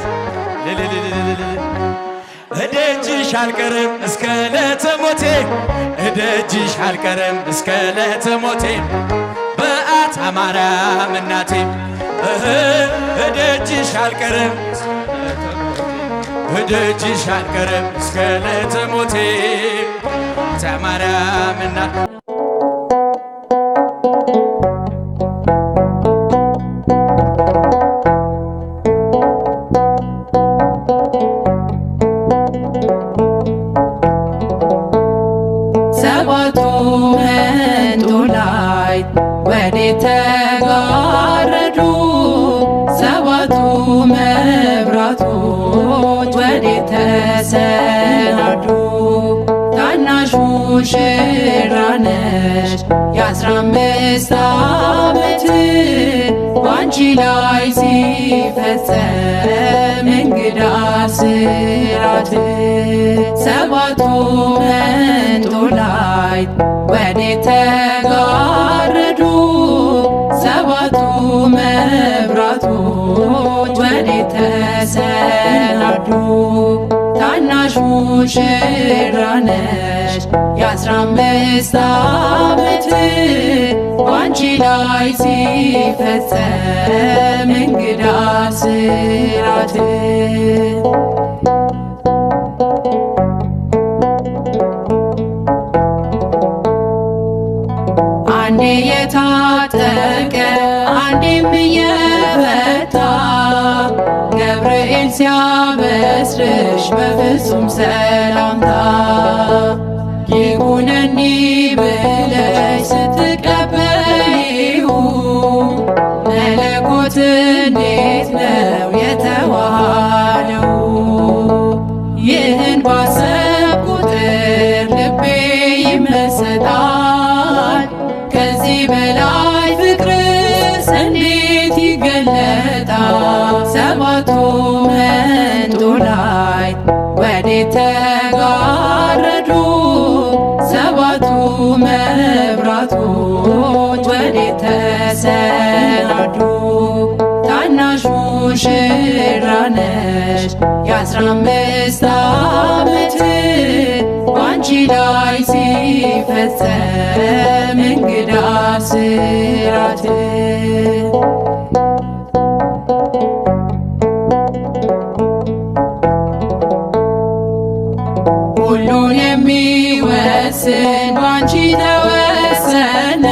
እደጅሽ አልቀርም እስከ ዕለተ ሞቴ እደጅሽ አልቀርም እስከ ዕለተ ሞቴ በአታ ማርያም እናቴ እደጅሽ አልቀርም እደጅሽ አልቀርም እስከ ዕለተ ሞቴ በአታ ማርያም እናቴ ሰባቱ መንጦላዕት ወዴት ተጋረዱ? ሰባቱ መብራቶች ወዴት ተሰናዱ? ታናሹ ሙሽራ ነሽ የ15 ዓመት ባንቺ ላይ ሲፈጸም እንግዳ ስራት ሰባቱ መንጦላዕት ወዴት ተጋረዱ? ሰባቱ መብራቶች ወዴት ተሰናዱ? ታናሽ ሙሽራ ነሽ የ15 ዓመት ባንቺ ላይ ሲፈጸም እንግዳ ስራት አንዴ የታጠቀ አንዴም የፈታ ገብርኤል ሲያበስርሽ በፍጹም ሰላምታ ይኩነኒ ብለሽ ስትቀበይው መለኮት እንዴት ነው የተዋሃደው? ይህን ባሰብ ቁጥር ልቤ ይመሰጣል። ከዚህ በላይ ፍቅርስ እንዴት ይገለጣል? ሰባቱ መንጦላዕት ወዴት ተጋረዱ? ሰባቱ መብራቶች ወዴት ተሰናዱ? ታናሽ ሙሽራ ነሽ የ15 ዓመት ባንቺ ላይ ሲፈጸም እንግዳ ስራት ሁሉን የሚወስን ባንቺ ተወሰነ።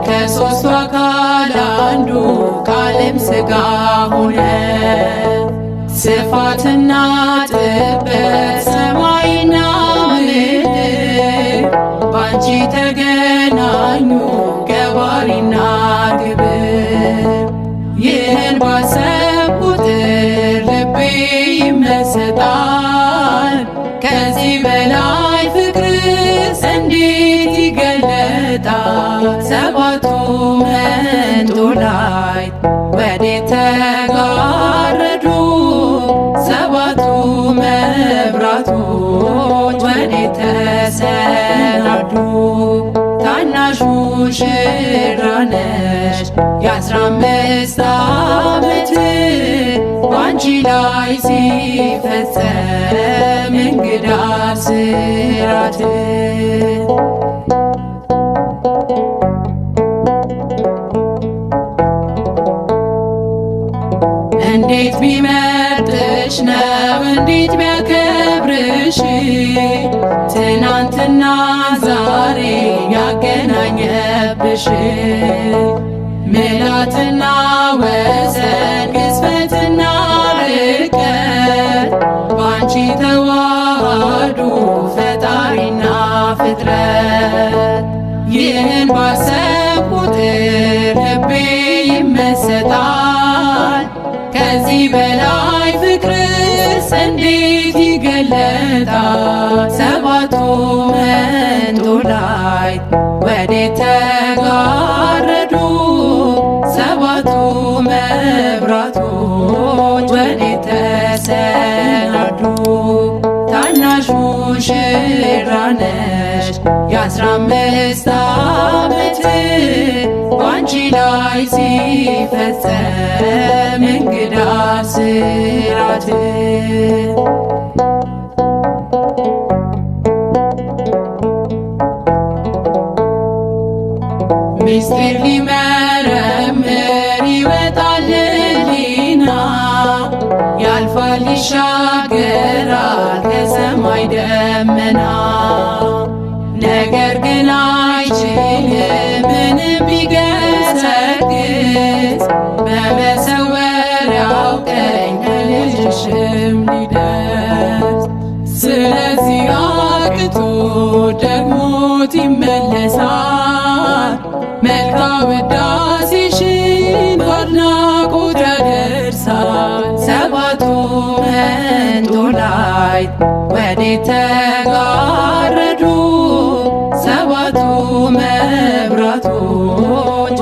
ከሦስቱ አካል አንዱ ቃልም ሥጋ ሆነ። ስፋትና ጥበት ሰማይና ምድር ባንቺ ተገናኙ ገባሪና ግብር። ይህን ባሰብኩ ቁጥር ልቤ ይመሰጣል። ከዚህ በላይ ፍቅርስ እንዴት ይገለጣል? ሰባቱ መንጦላዕት ወዴት ተጋረዱ? ሰባቱ መብራቶች ወዴት ተሰናዱ? ታናሹ ሙሽራ ነሽ የ15 ዓመት ባንቺ ላይ ሲፈጸም እንግዳ ስራት። እንዴት ቢመርጥሽ ነው እንዴት ቢያከብርሽ ትናንትና ዛሬ ያገናኘብሽ ምልዓትና ወሰን ግዝፈትና ርቀት ባንቺ ተዋሃዱ ፈጣሪና ፍጥረት። ይህን ባሰብኩ ቁጥር ልቤ ይመሰጣል። ከዚህ በላይ ፍቅርስ እንዴት ይገለጣል? ሰባቱ መንጦላዕት ወዴት ተጋረዱ? ሰባቱ መብራቶች ወዴት ተሰናዱ? ታናሹ ሙሽራ ነሽ የ15 ዓመት ባንቺ ላይ ሲፈጸም እንግዳ ስራት። ምስጢር ሊመረምር ይወጣል ሕሊና ያልፋል ይሻገራል ከሰማይ ደመና። ነገር ግን አይችልም ምንም ቢገሰግስ በመሰወሪያው ቀኝ ከልጅሽም ሊደርስ። ስለዚህ አቅቶ ደግሞት ይመለሳል መልካም ውዳሴሽን በአድናቆት ያደርሳል። ሰባቱ መንጦላዕት ወዴት ተጋረዱ? ሰባቱ መብራቶች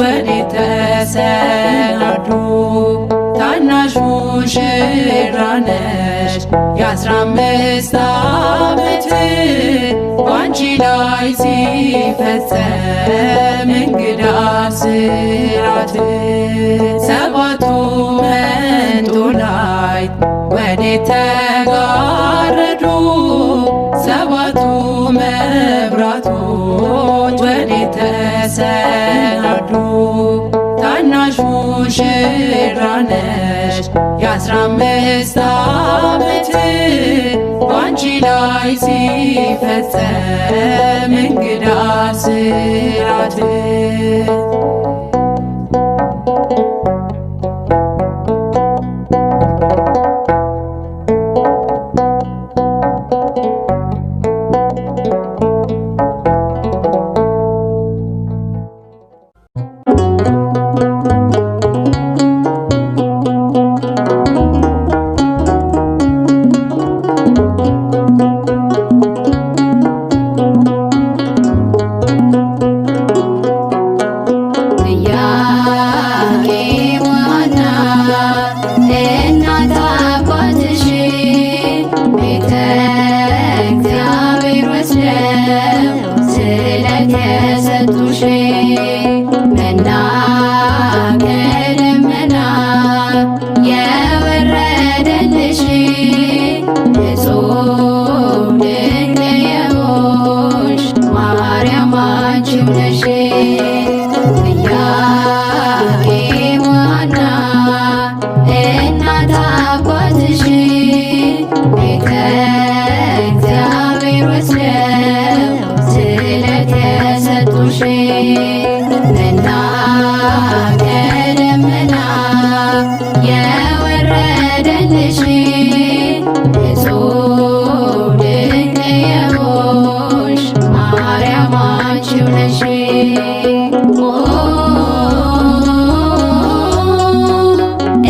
ወዴት ተሰናዱ? ታናሹ ሙሽራ ነሽ የ15 ዓመት ባንቺ ላይ ሲፈጸም እንግዳ ስራት። ሰባቱ መንጦላዕት ወዴት ተጋረዱ? ሰባቱ መብራቶች ወዴት ተሰናዱ? ታናሹ ሙሽራ ነሽ የ15 ዓመት ባንቺ ላይ ሲፈጸም እንግዳ ስራት። የወረደልሽ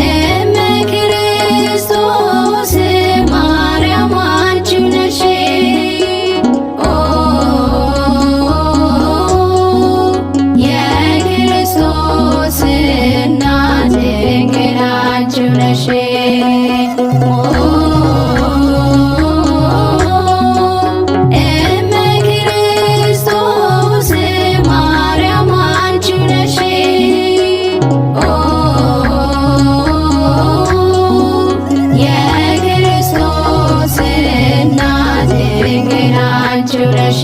እመ ክርስቶስ ማርያም አንቺ ነሽ የክርስቶስ እናት ድንግል አንቺ ነሽ እመ ክርስቶስ ማርያም አንቺ ነሽ የክርስቶስ እናት ድንግል አንቺ ነሽ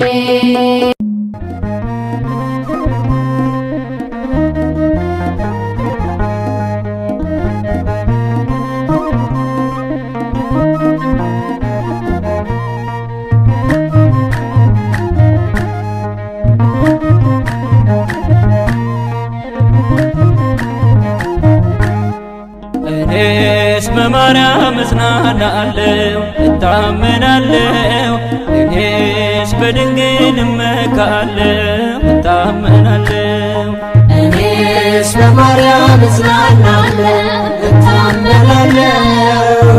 እኔስ በማርያም እጽናናለሁ እታመናለሁ እኔስ በድንግል እመካለሁ እታመናለሁ እኔስ በማርያም እጽናናለሁ እታመናለሁ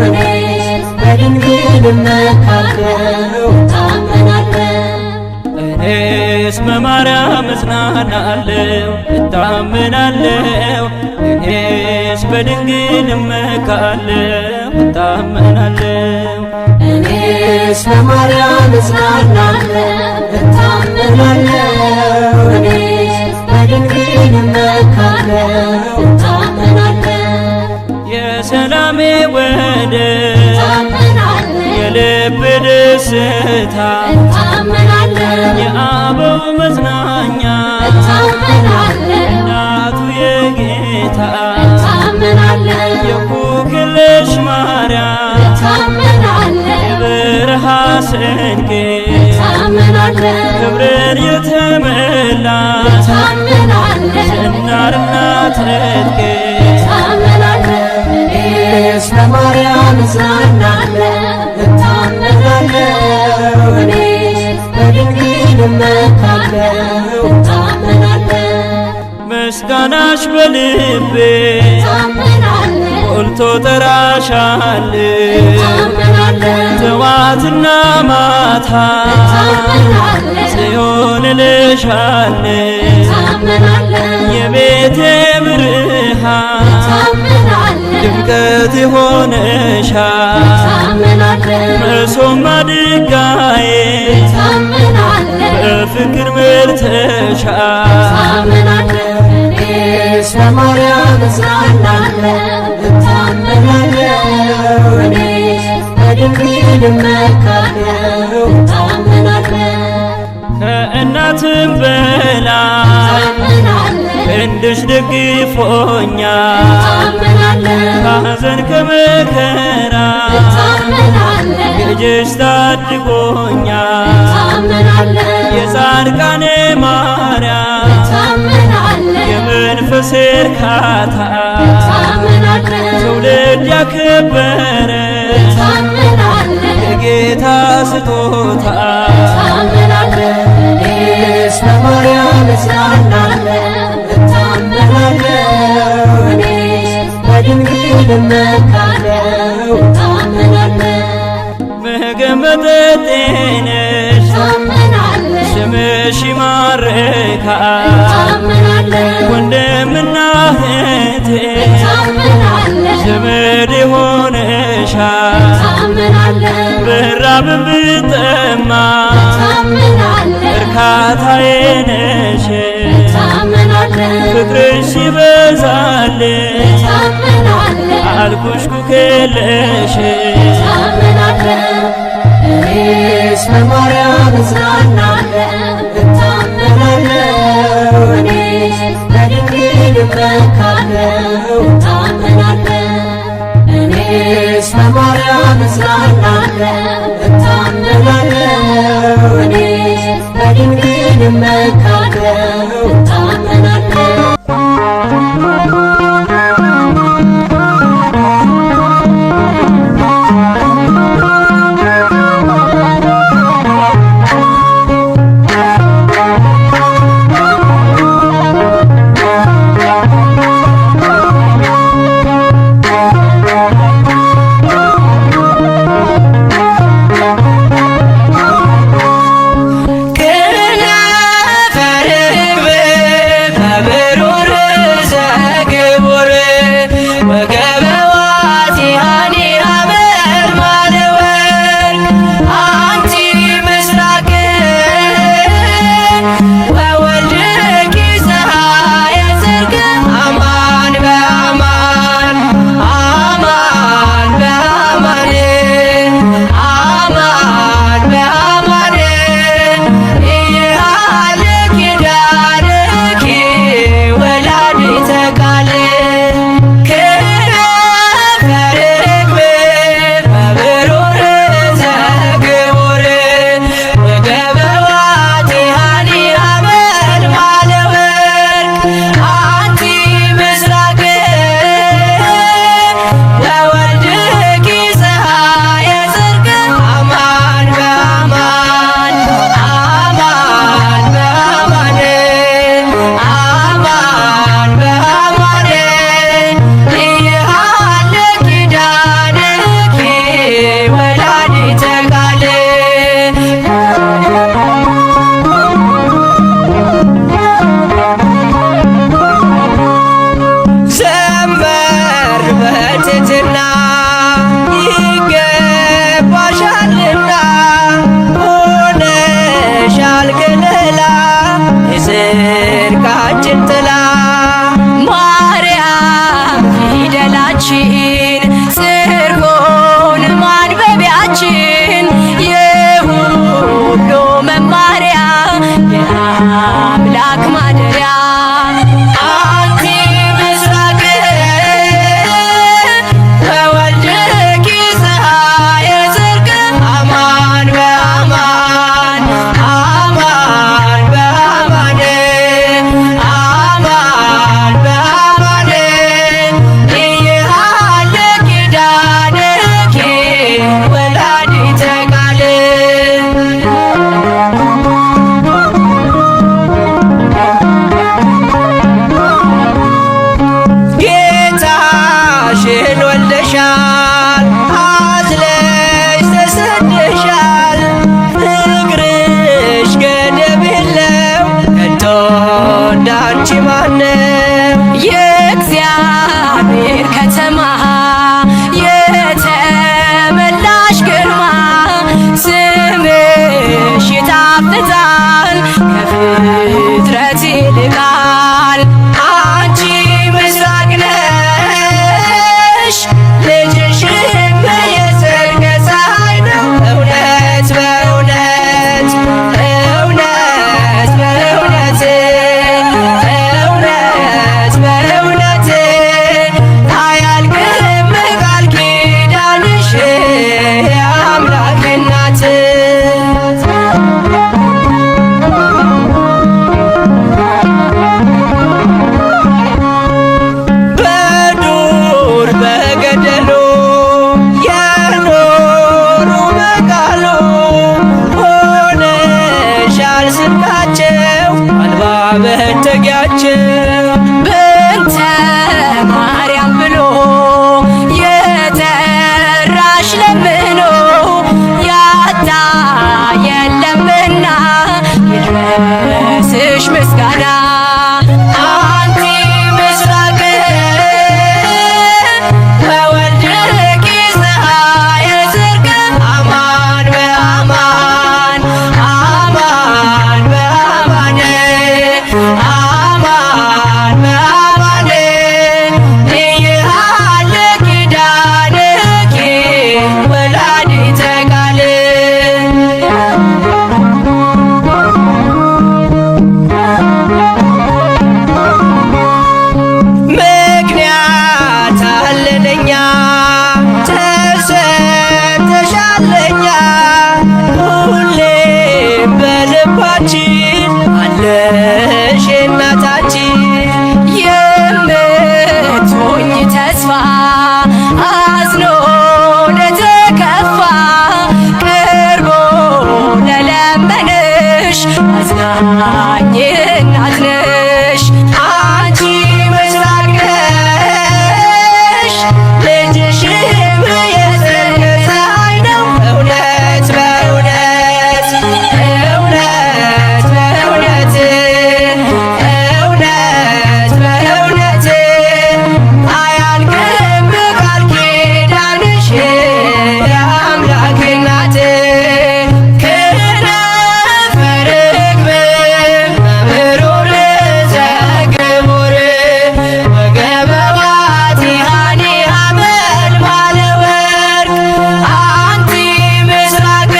እኔስ በድንግል እመካለሁ እታመናለሁ እኔስ በማርያም እጽናናለሁ እታመናለሁ እኔስ በድንግል እመካለሁ እታመናለሁ እኔስ በማርያም እጽናናለሁ እታመናለሁ እኔስ በድንግል እመካለሁ እታመናለሁ የሰላሜ ወደብ እታመናለሁ የልብ ደስታ እታመናለሁ የአበው መጽናኛ እታመናለሁ እናቱ የጌታ እታመናለሁ የኩክልሽ ማርያም እታመናለሁ የበረሃ ስንቄ እታመናለሁ ክብርን የተመላ እታመናለሁ ዝናርና ትጥቄ እታመናለሁ እኔስ በማርያም እጽናናለሁ እታመናለሁ እኔስ በድንግል እመካለሁ እታመናለሁ ምስጋናሽ በልቤ እታመናለሁ ሞልቶ ጠራሻለሁ እታመናለሁ ጠዋትና ማታ እታመናለሁ ጽዮን እልሻለሁ እታመናለሁ የቤቴ ብርሃን እታመናለሁ ድምቀት የሆነሻል እታመናለሁ መሶብ ማድጋዬ እታመናለሁ በፍቅር ምርተሻል እታመናለሁ እኔስ በማርያም እጽናናለሁ እታመናለሁ እኔስ በድንግል እመካለሁ እታመናለሁ ከእናትም በላይ እታመናለሁ ክንድሽ ደግፎኛል እታመናለሁ ከሐዘን ከመከራ እታመናለሁ ልጅሽ ታድጎኛል እታመናለሁ የጻድቃኔ ማርያም እታመናለሁ የመንፈሴ እርካታ እታመናለሁ ትውልድ ያከበረ እታመናለሁ የጌታ ስጦታ እታመናለሁ እኔስ በማርያም እጽናናለሁ እታመናለሁ እኔስ በድንግል እመካለሁ እታመናለሁ ምግብ መጠጤ ነሽ እታመናለሁ ስምሽ ይማርካል እታመናለሁ ወንድምና እህቴ እታመናለሁ ዘመድ ሆነሻል እታመናለሁ ብራብ ብጠማ እታመናለሁ እርካታዬ ነሽ እታመናለሁ ፍቅርሽ ሲበዛልኝ እታመናለሁ አልኩሽ ኩክልሽ እታመናለሁ እኔስ በማርያም እጽናናለሁ እታመናለሁ እኔስ በድንግል እመካለሁ እታመናለሁ እኔስ በማርያም እጽናናለሁ እታመናለሁ እኔስ በድንግል እመካለሁ እታመናለሁ የጽድቃችን ጥላ ማርያም ፊደላችን ጽርሆን ማንበቢያችን የሁሉ መማሪያ የአምላክ ማደሪያ አንቲ ምስራቅ በወልድኪ ፀሐየ ጽድቅ አማን በአማን አማን በአማን አማን በአማን ይሃለ ኪዳንኪ ወላዲተ ቃል ጌታሽን ወልደሻል አዝለሽ ተሰደሻል ፍቅርሽ ገደብ የለው ከቶ እንዳንቺ ማነው የእግዚአብሔር ከተማ የተመላሽ ግርማ ስምሽ ይጣፍጣል ከፍጥረት ይልቃል አንቺ ምስራቅ ነሽ ልጅሽም የጽድቅ ፀሐይ ነው እውነት በእውነት እውነት በእውነት እውነት በእውነት አያልቅም ቃል ኪዳንሽ የአምላክ እናት በዱር በገደሉ የኖሩ በቃሉ ሆነሻል ስንቃቸው አልባ መጠጊያቸው በእንተ ማርያም ብሎ የጠራሽ ለምኖ ያጣ የለምና ይድረስሽ ምስጋና አንቲ ምስራቅ በወልድኪ ፀሐየ ጽድቅ አማን በአማን አማን በአማን አማን በአማን ይሃለ ኪዳንኪ ወላዲተ ቃል ምክንያት አለለኛ ተሰጥተሻለኛ ሁሌም በልባችን አለሽ እናታችን የምትሆኝ ተስፋ አዝኖ ለተከፋ ቀርቦ ለለመነሽ አዝናኝ እናት ነሽ አንቺ ምስራቅ ነሽ ልጅሽም የጽድቅ ፀሐይ ነው እውነት በእውነት እውነት በእውነት እውነት በእውነት አያልቅም ቃል ኪዳንሽ የአምላክ እናት ክነፈ ርግብ መምህሩር ዘግቡር ወገበ ዋቲሃኒ ሐመልማለ ወርቅ አንቲ ምስራቅ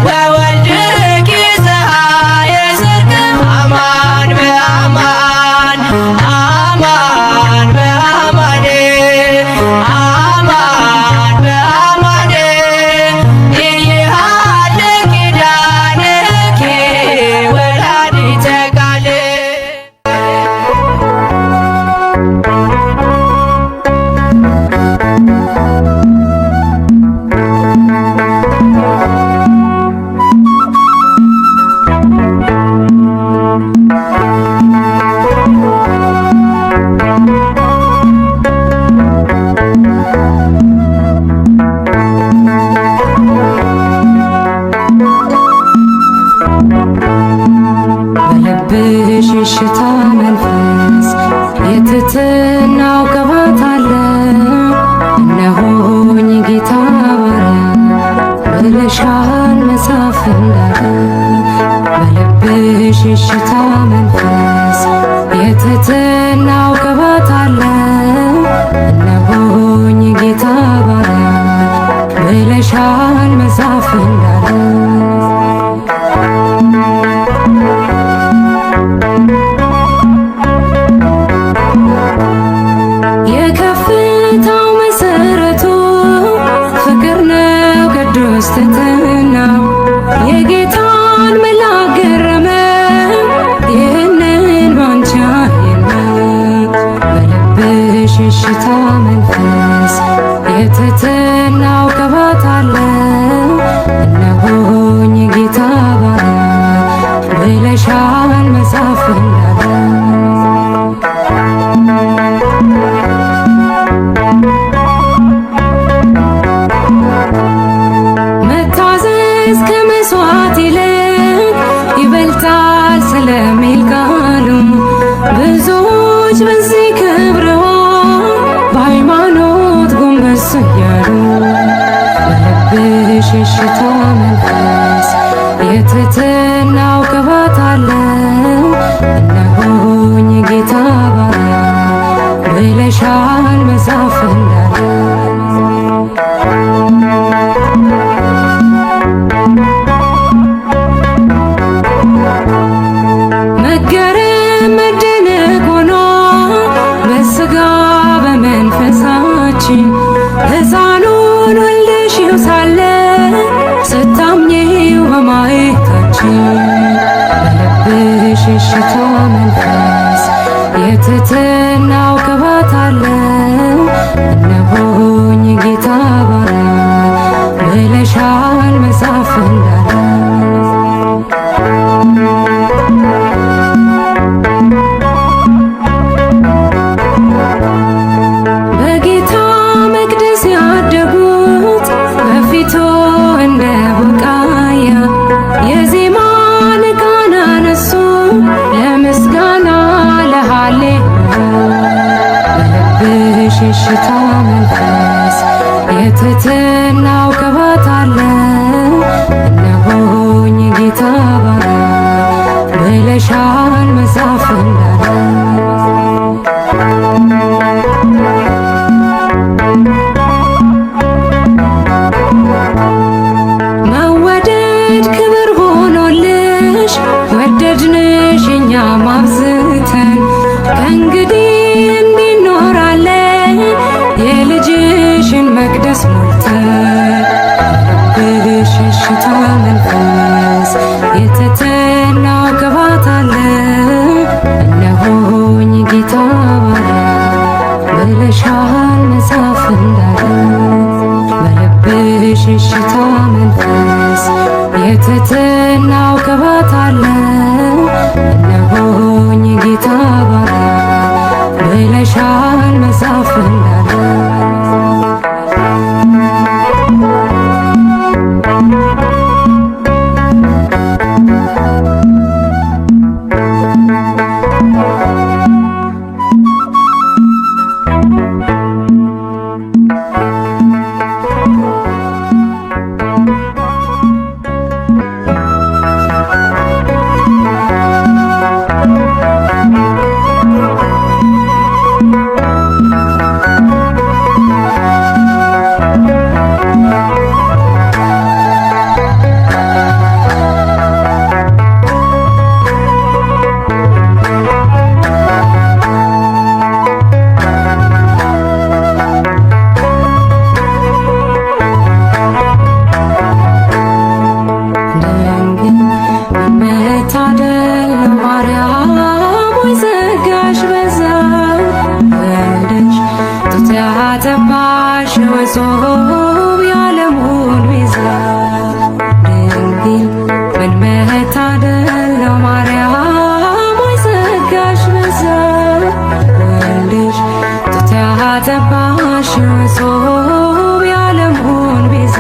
ወወልድኪ ፀሐየ ጽድቅ አማን በአማን አማን በአማን አማን በአማን ይሃለ ኪዳንኪ ወላዲተ ቃል በልብሽ ሽታ መንፈስ የትትናው ቅባት አለ እነሆኝ ጌታ ባሪያ ብለሻል መጽሐፍ እንዳለ የሽሽታ መንፈስ የትሕትናው ቅባት አለው። እነሆኝ ጌታ ባሪያ ብለሻል መጽሐፍ እንዳለው የከፍታው መሰረቱ ፍቅር ነው ቅዱስ ትሕትናው የጌታን መልአክ ገረመው ይህንን ባንቺ አየነው። በልብሽ የሽታ መንፈስ የትሕትናው ቅባት አለው። እነሆኝ ጌታ ባሪያ ብለሻል መጽሐፍ እንዳለው መታዘዝ ከመስዋዕት ይልቅ ይበልጣል ስለሚል ቃሉ ብዙዎች በዚህ ከብረዋል በሃይማኖት ጎንበስ እያሉ። በልብሽ የሽታ መንፈስ የትሕትናው ቅባት አለው። እነሆኝ ጌታ ባሪያ ብለሻል መጽሐፍ እንዳለው መገረም መደነቅ ሆኖ በሥጋ በመንፈሳችን ሕፃኑን ወልደሽው ሳለ ስታምኚው በማየታችን። በልብሽ የሽታ መንፈስ የትሕትናው ቅባት አለው። እነሆኝ ጌታ ባሪያ ብለሻል መጽሐፍ እንዳለው በጌታ መቅደስ ያደጉት በፊቱ እንደ ቡቃያ የዜማን ቃና አነሱ ለምስጋና ለሃሌሉያ። በልብሽ የሽታ መንፈስ የትሕትናው ቅባት አለው። እነሆኝ ጌታ ባሪያ ብለሻል መጽሐፍ እንዳለው መወደድ ክብር ሆኖልሽ ወደድንሽ እኛም አብዝተን ከእንግዲህ እንዲኖራለን የልጅሽን መቅደስ ሞልተን። በልብሽ የሽታ መንፈስ የትሕትናው ቅባት አለው። እነሆኝ ጌታ ባሪያ ብለሻል መጽሐፍ እንዳለው በልብሽ የሽታ መንፈስ የትሕትናው ቅባት አለው። እነሆኝ ጌታ ባሪያ ብለሻል መጽሐፍ እንዳለው እጹብ የዓለሙን ቤዛ ድንግል ምን መታደል ነው ማርያም ሆይ ጸጋሽ በዛ ወልድሽ ጡት ያጠባሽ እጹብ የዓለሙን ቤዛ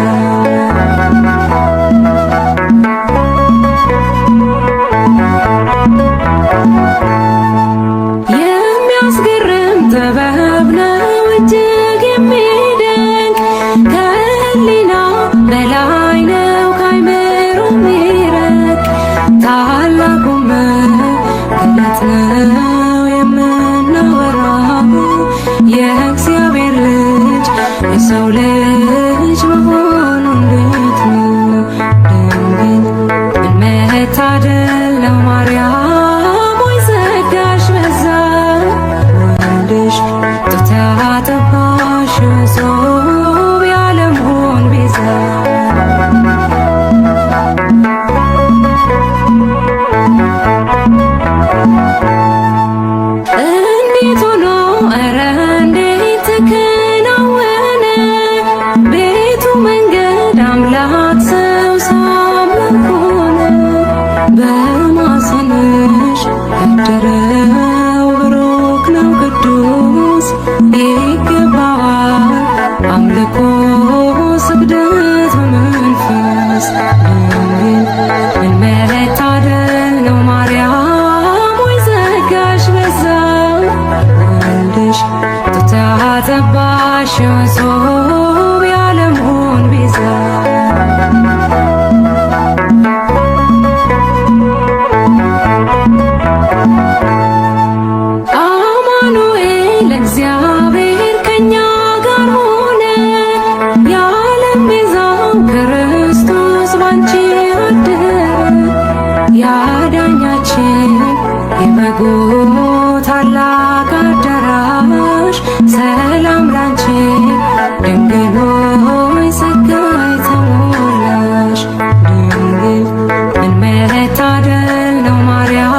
የሚያስገርም ጥበብ ነው እጅግ የሚደንቅ በማኅፀንሽ ያደረው ብሩክ ነው ቅዱስ ይገባዋል አምልኮ ስግደት በመንፈስ ድንግል ምን መታደል ነው ማርያም ሆይ ጸጋሽ በዛ ወልድሽ ጡት ያጠባሽ መሶብ የዓለሙን ቤዛ አማኑኤል እግዚአብሔር ከኛ ጋር ሆነ የዓለም ቤዛው ክርስቶስ ባንቺ አደረ ያዳኛችን የበጉ ታላቅ አዳራሽ ሰላም ላንቺ ድንግል ሆይ ጸጋ የተሞላሽ ድንግል ምን መታደል ነው ማርያም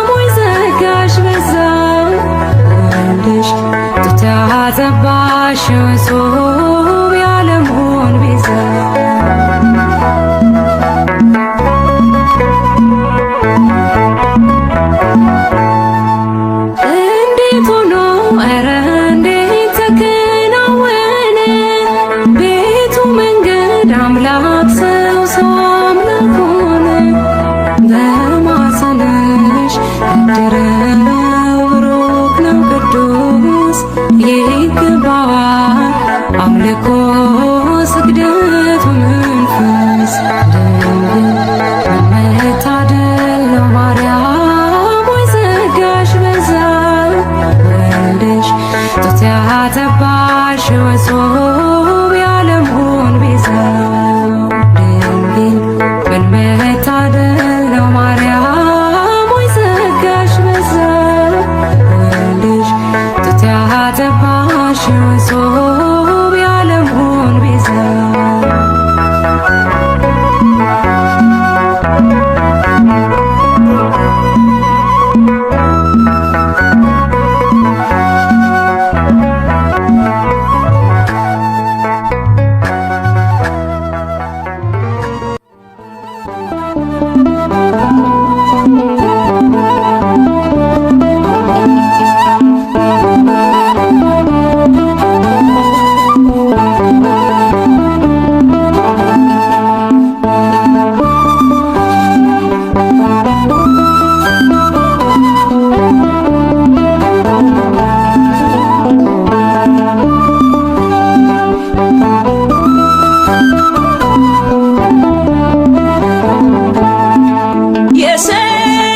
ሆይ ጸጋሽ በዛ ወልድሽ ጡት ያጠባሽ መሶብ የዓለሙን ቤዛ እንዴት ሆኖ ኧረ እንዴት ተከናወነ ቤቱ መንገድ አምላክ ሰው ሰው አምላክ ሆነ በማኅፀንሽ ያደረው ብሩክ ነው ቅዱስ ይገባዋል አምልኮ ስግደት በመንፈስ ድንግል ምን መታደል ነው ማርያም ሆይ ጸጋሽ በዛ ወልድሽ ጡት ያጠባሽ መሶብ የዓለሙን ቤዛ ድንግል ምን መታደል ነው ማርያም ሆይ ጸጋሽ በዛ ወልድሽ ጡት ያጠባሽ መሶብ የዓለሙን ቤዛ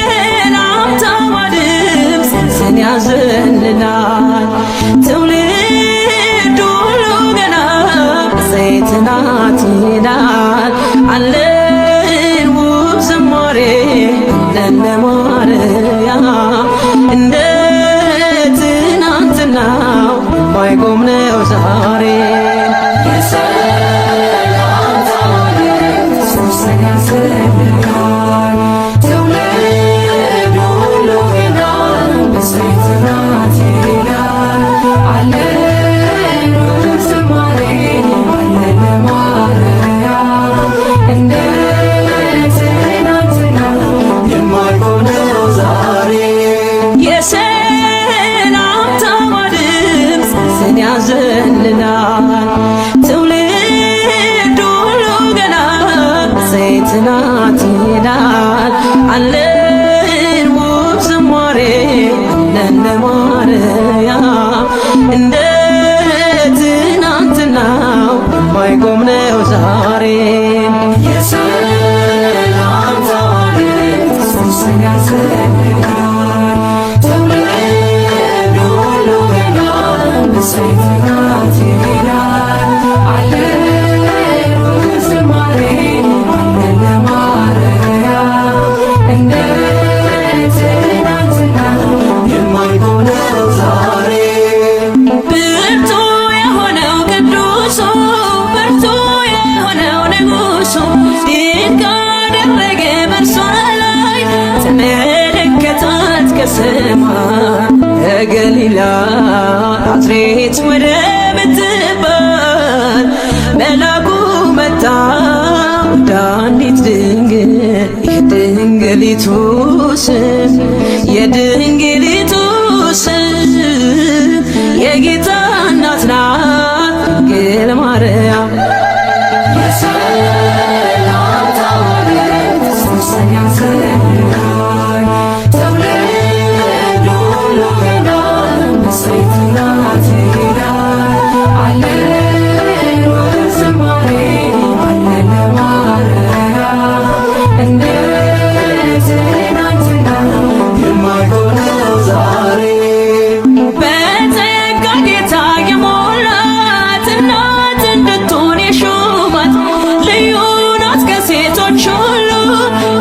የሰላምታዋ ድምፅ ስን ያዘልላል ትውልድ ሁሉ ገና ዘይት ናት ይላል አለን ውብ ዝማሬ አለን ለማርያም እንደ ትናንትናው የማይቆም ነው ዛሬ የሰላምታዋ ድምፅ ስን ያዘልላል ትውልድ ሁሉ ገና ዘይት ናት ይላል አለን ውብ ዝማሬ አለን ለማርያም እንደ ትናንትናው የማይቆም ነው ዛሬ የሰላምታዋ ድምፅ ስን ያዘልላል ትውልድ ሁሉ ገና ዘይት ናት ይላል አለን ውብ ዝማሬ አለን ለማርያም እንደ ትናንትናው የማይቆም ነው ዛሬ የሰላምታዋ ድምፅ ስን ያዘልላል ትውልድ ሁሉ ገና ዘይት ናት ይላል አለን ውብ ዝማሬ አለን ለማርያም እንደ ትናንትናው የማይቆም ነው ዛሬ ብርቱ የሆነው ቅዱሱ ብርቱ የሆነው ንጉሱ ድንቅ አደረገ በእርሷ ላይ ተመለከታት ከሰማይ ከገሊላ ናዝሬት ወደ ምትባል መልአኩ መጣ ወደ አንዲት ድንግል የድንግሊቱ ስም የድንግሊቱ ስም የጌታ እናት ናት ድንግል ማርያም።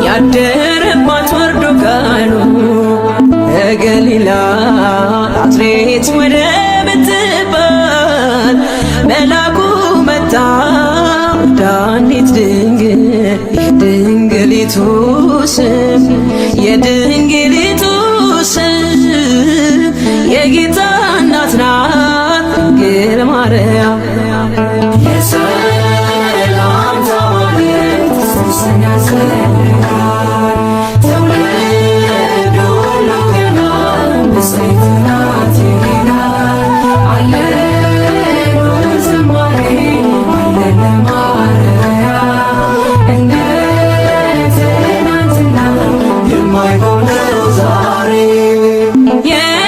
ያደረባት ወርዶ ካሉ ገሊላ ናዝሬት ወደ ምትባል መላኩ መጣ ዳኒት ድንግል የድንግሊቱ ስም የድንግሊቱ ስም የጌታ እናት ናት ድንግል ማርያም።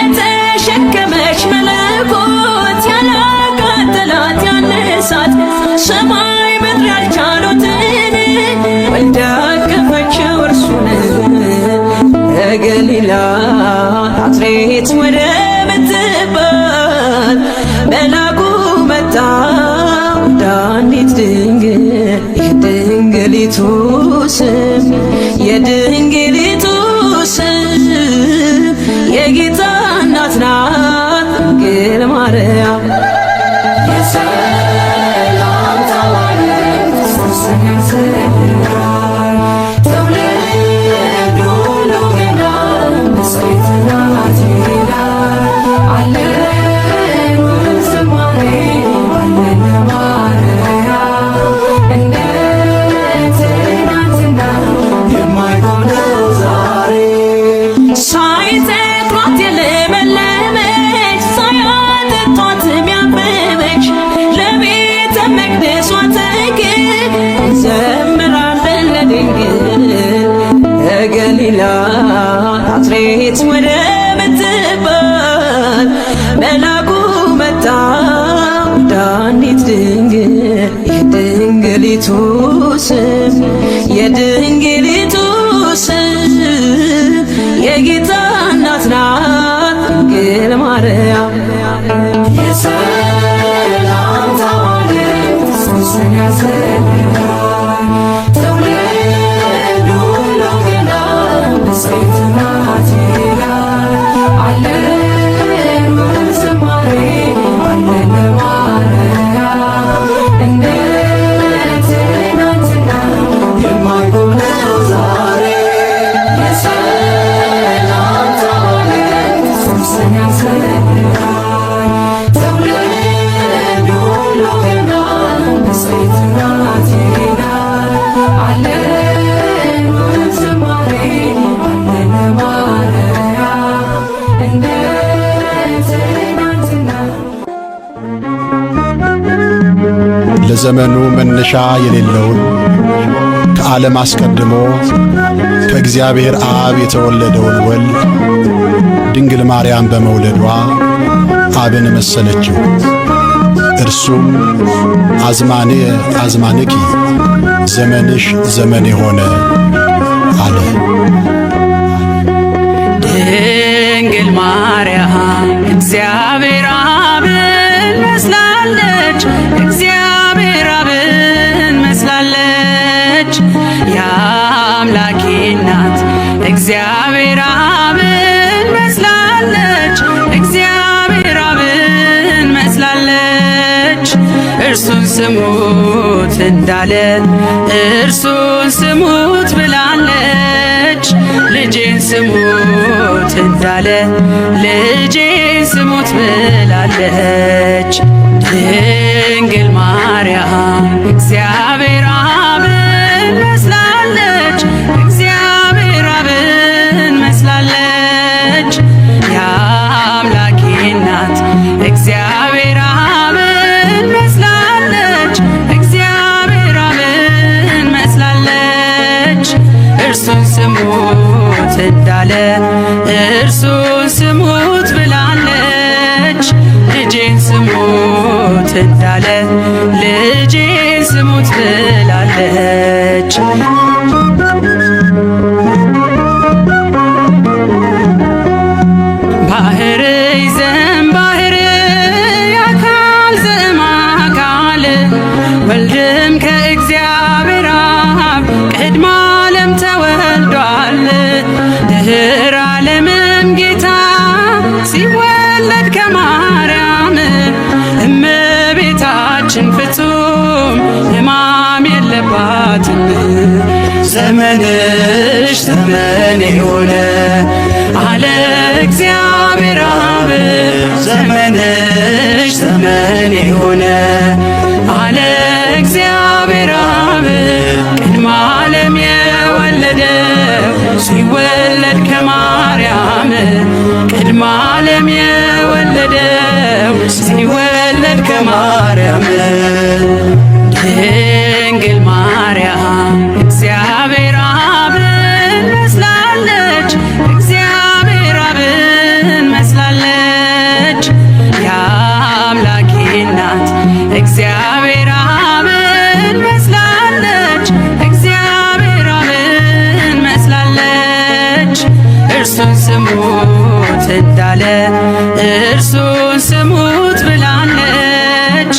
የተሸከመች መለኮት ያላቃጠላት ያነሳት ሰማይ ምድር ያልቻሉትን ወልዳ አቀፈችው እርሱን ገሊላ ናዝሬት ወደ ምትባል መላኩ መጣ ዳኒት ድንግል የድንግሊቱ ስም የድንግሊቱ ስም የጌታ እናት ናት ድንግል ማርያም። ሳይተክሏት የለመለመች ሳያጠጧት የሚያበበች ለቤተ መቅደሷ ተክል እንዘምራለን ለድንግል ገሊላ ናዝሬት ወደ ምትባል መላኩ መጣ ዳኒት ድንግል የድንግሊቱ ስም የድንግሊቱ ስም የጌታ እናት ናት ድንግል ማርያም። ለዘመኑ መነሻ የሌለውን ከዓለም አስቀድሞ ከእግዚአብሔር አብ የተወለደውን ወልድ ድንግል ማርያም በመውለዷ አብን መሰለችው። እርሱም አዝማኔ አዝማንኪ ዘመንሽ ዘመኔ ሆነ አለ። ድንግል ማርያም እግዚአብሔር አብን መስላለች፣ እግዚአብሔር አብን መስላለች። የአምላኬ እናት እግዚአብሔር አብን መስላለች፣ እግዚአብሔር አብን መስላለች። እርሱን ስሙት እንዳለ እርሱን ስሙት ብላለች። ልጄን ስሙት እንዳለ ልጄን ስሙት ብላለች። ድንግል ማርያም እግዚአብሔር አብን መስላለች፣ እግዚአብሔር ድኅረ ዓለምም ጌታ ሲወለድ ከማርያም እመቤታችን ፍጹም ሕማም የለባትም። ዘመንሽ ዘመን የሆነ አለ እግዚአብሔር አብ ዘመንሽ ዘመን የሆነ አለ እግዚአብሔር አብ ቅድመ ዓለም የወለደው ሲወለድ ከማርያም ቅድመ ዓለም የወለደው ሲወለድ ከማርያም ድንግል ማርያም እግዚአብሔር አብን መስላለች እግዚአብሔር አብን መስላለች የአምላኬ እናት እግዚአብሔር አብን መስላለች እግዚአብሔር አብን መስላለች እርሱን ስሙት እንዳለ እርሱን ስሙት ብላለች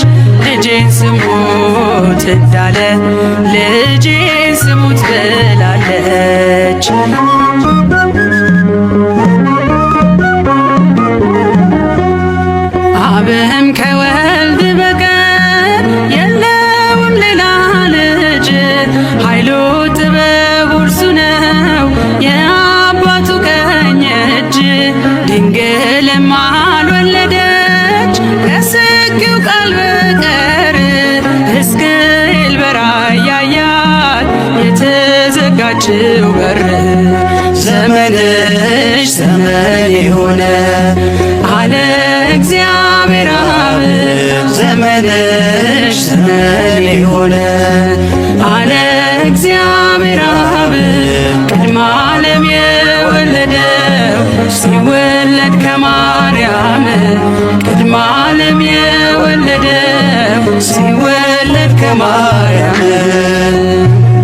ልጄን ስሙት እንዳለ ልጄን ስሙት ብላለች። አብም ከወልድ በቀር የለውም ሌላ ልጅ ኃይሉ ጥበቡ እርሱ ነው የአባቱ ቀኝ እጅ ድንግልም አልወለደች ከስጊው ቃል በቀር ሕዝቅኤል በራእይ ያያት የተዘጋችው በር ዘመንሽ ዘመን የሆነ አለ እግዚአብሔር አብ ዘመንሽ ዘመን የሆነ አለ እግዚአብሔር አብ ቅድመ ዓለም የወለደው ሲወለድ ከማርያም ቅድመ ዓለም የወለደው ሲወለድ ከማርያም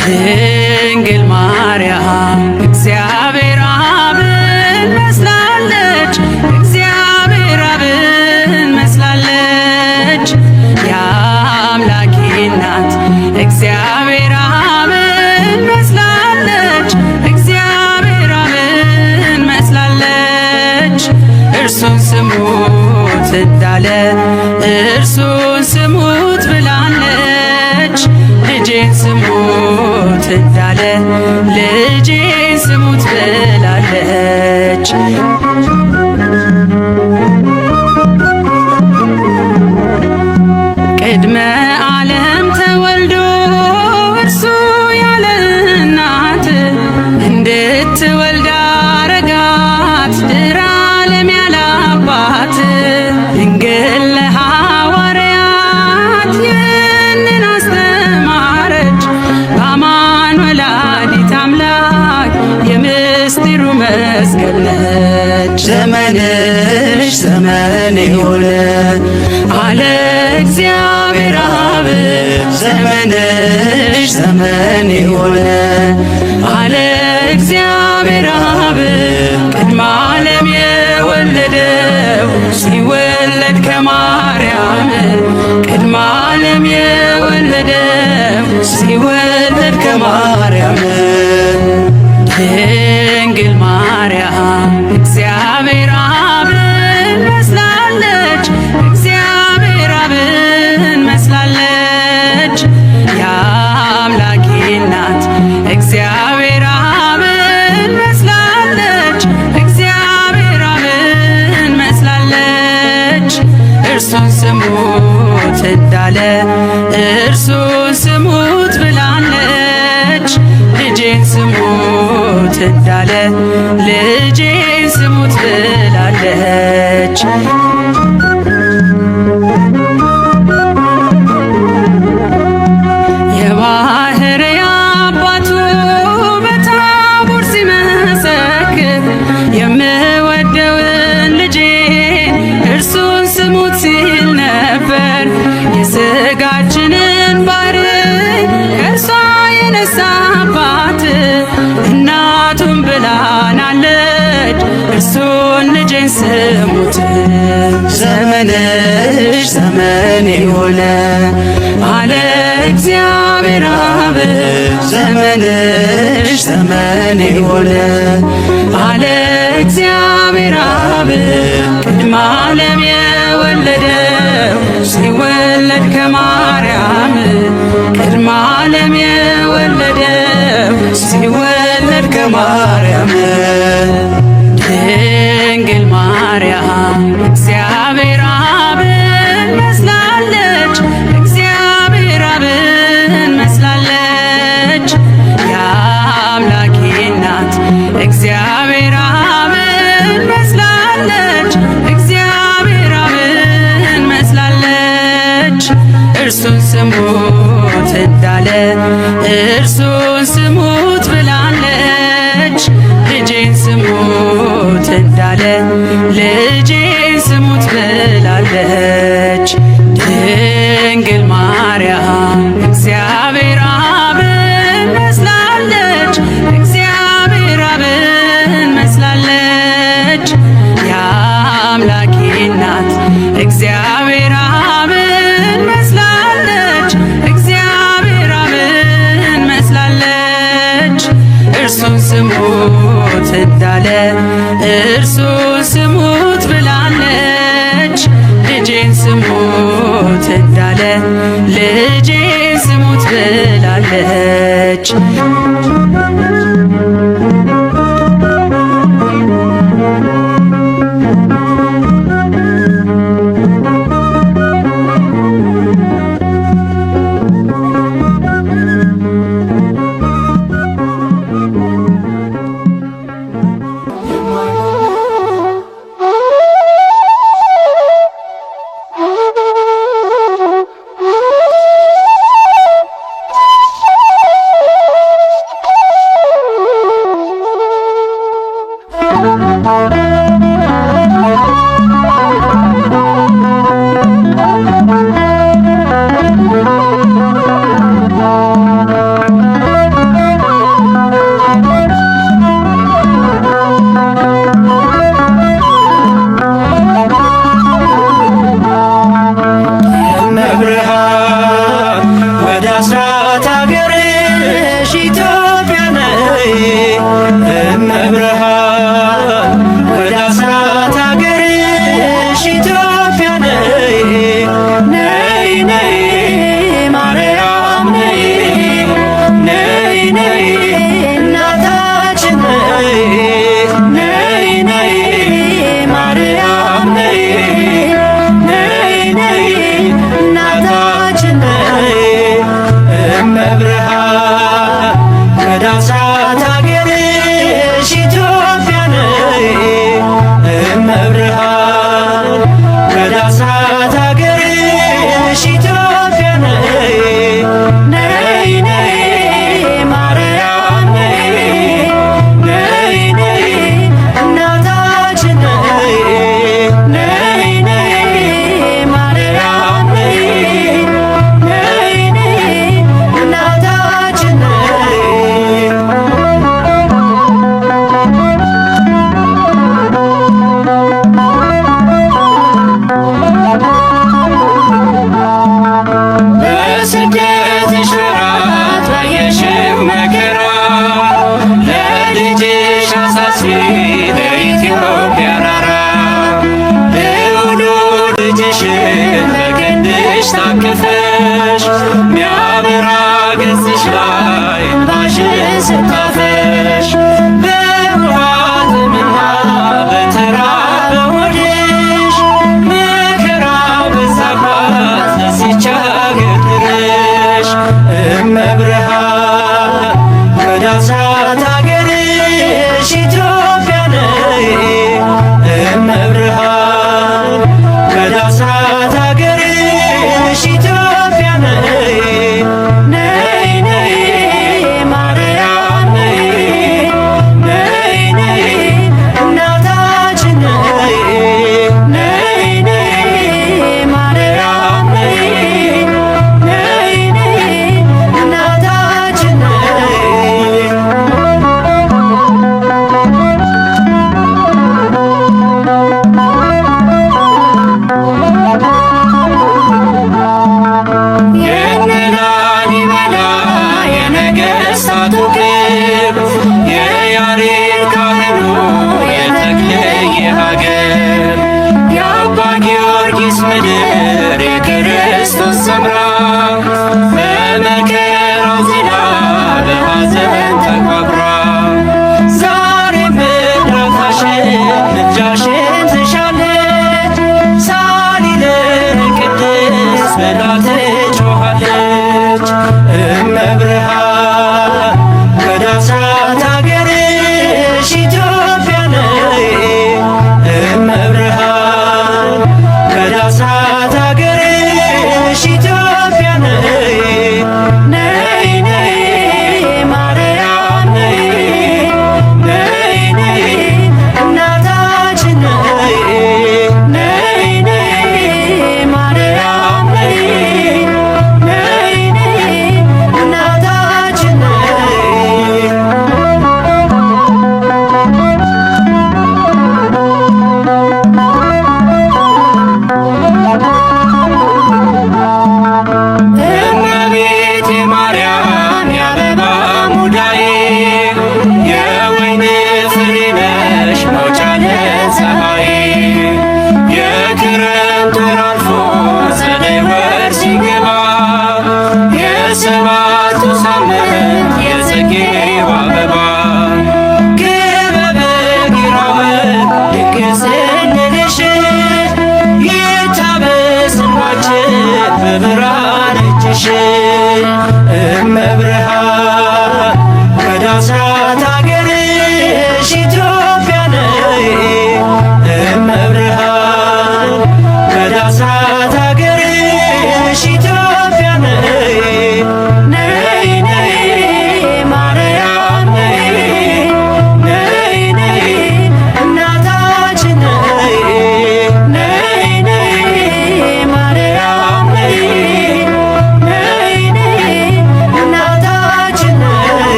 ድንግል ማርያም እግዚአብሔር አብን መስላለች እግዚአብሔር አብን መስላለች የአምላኬ እናት እግዚአብሔር አብን መስላለች እግዚአብሔር አብን መስላለች እርሱን ስሙት እንዳለ እርሱን ስሙት ብላለች ልጄን ስሙት እንዳለ ልጄን ስሙት ብላለች። ቅድመ ዓለም ተወልዶ እርሱ ያለ እናት እንድትወልድ አረጋት ድኅረ ዓለም ያለ አባት ድንግል ለሐዋርያት ይህንን አስተማረች በአማን ወላዲተ አምላክ የምስጢሩ መስቀል ነች። ዘመንሽ ዘመን የሆነ አለ እግዚአብሔር አብ ዘመንሽ ዘመን የሆነ አለ እግዚአብሔር አብ ቅድመ ዓለም የወለደው ሲወለድ ከማርያም ቅድመ ዓለም የወለደው ሲወለድ ከማርያም ድንግል ማርያም እግዚአብሔር አብን መስላለች እግዚአብሔር አብን መስላለች የአምላኬ እናት እግዚአብሔር አብን መስላለች እግዚአብሔር አብን መስላለች እርሱን ስሙት እንዳለ እርሱን ስሙት ብላለች ልጄን ስሙት እንዳለ ልጄን ስሙት ብላለች። የባሕርይ አባቱ በታቦር ሲመሰክር የምወደውን ልጄን እርሱን ስሙት ሲል ነበር የሥጋችንን ባሕርይ ከእርሷ የነሳባት እናቱን ብላናለች እርሱን ልጄን ስሙት። ዘመንሽ ዘመን የሆነ አለ እግዚአብሔር አብ ዘመንሽ ዘመን የሆነ ያለ እግዚአብሔር አብ ቅድመ ዓለም የወለደው ሲወለድ ከማርያም ቅድመ ዓለም የወለደው ሲወለድ ከማርያም ድንግል ማርያም እግዚአብሔር አብን መስላለች እግዚአብሔር አብን መስላለች የአምላኬ እናት እግዚአብሔር አብን መስላለች እግዚአብሔር አብን መስላለች እርሱን ስሙት እንዳለ እርሱን ስሙት ብላለች ልጄን ስሙት እንዳለ ልጄን ስሙት ብላለች ድንግል ማርያም እግዚአብሔር አብን መስላለች እግዚአብሔር አብን መስላለች የአምላኬ እናት እግዚአብሔር አብን መስላለች እግዚአብሔር አብን መስላለች እርሱን ስሙት እንዳለ እርሱን ስሙት ብላለች ልጄን ስሙት እንዳለ ልጄን ስሙት ብላለች She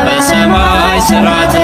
በሰማይ ስራት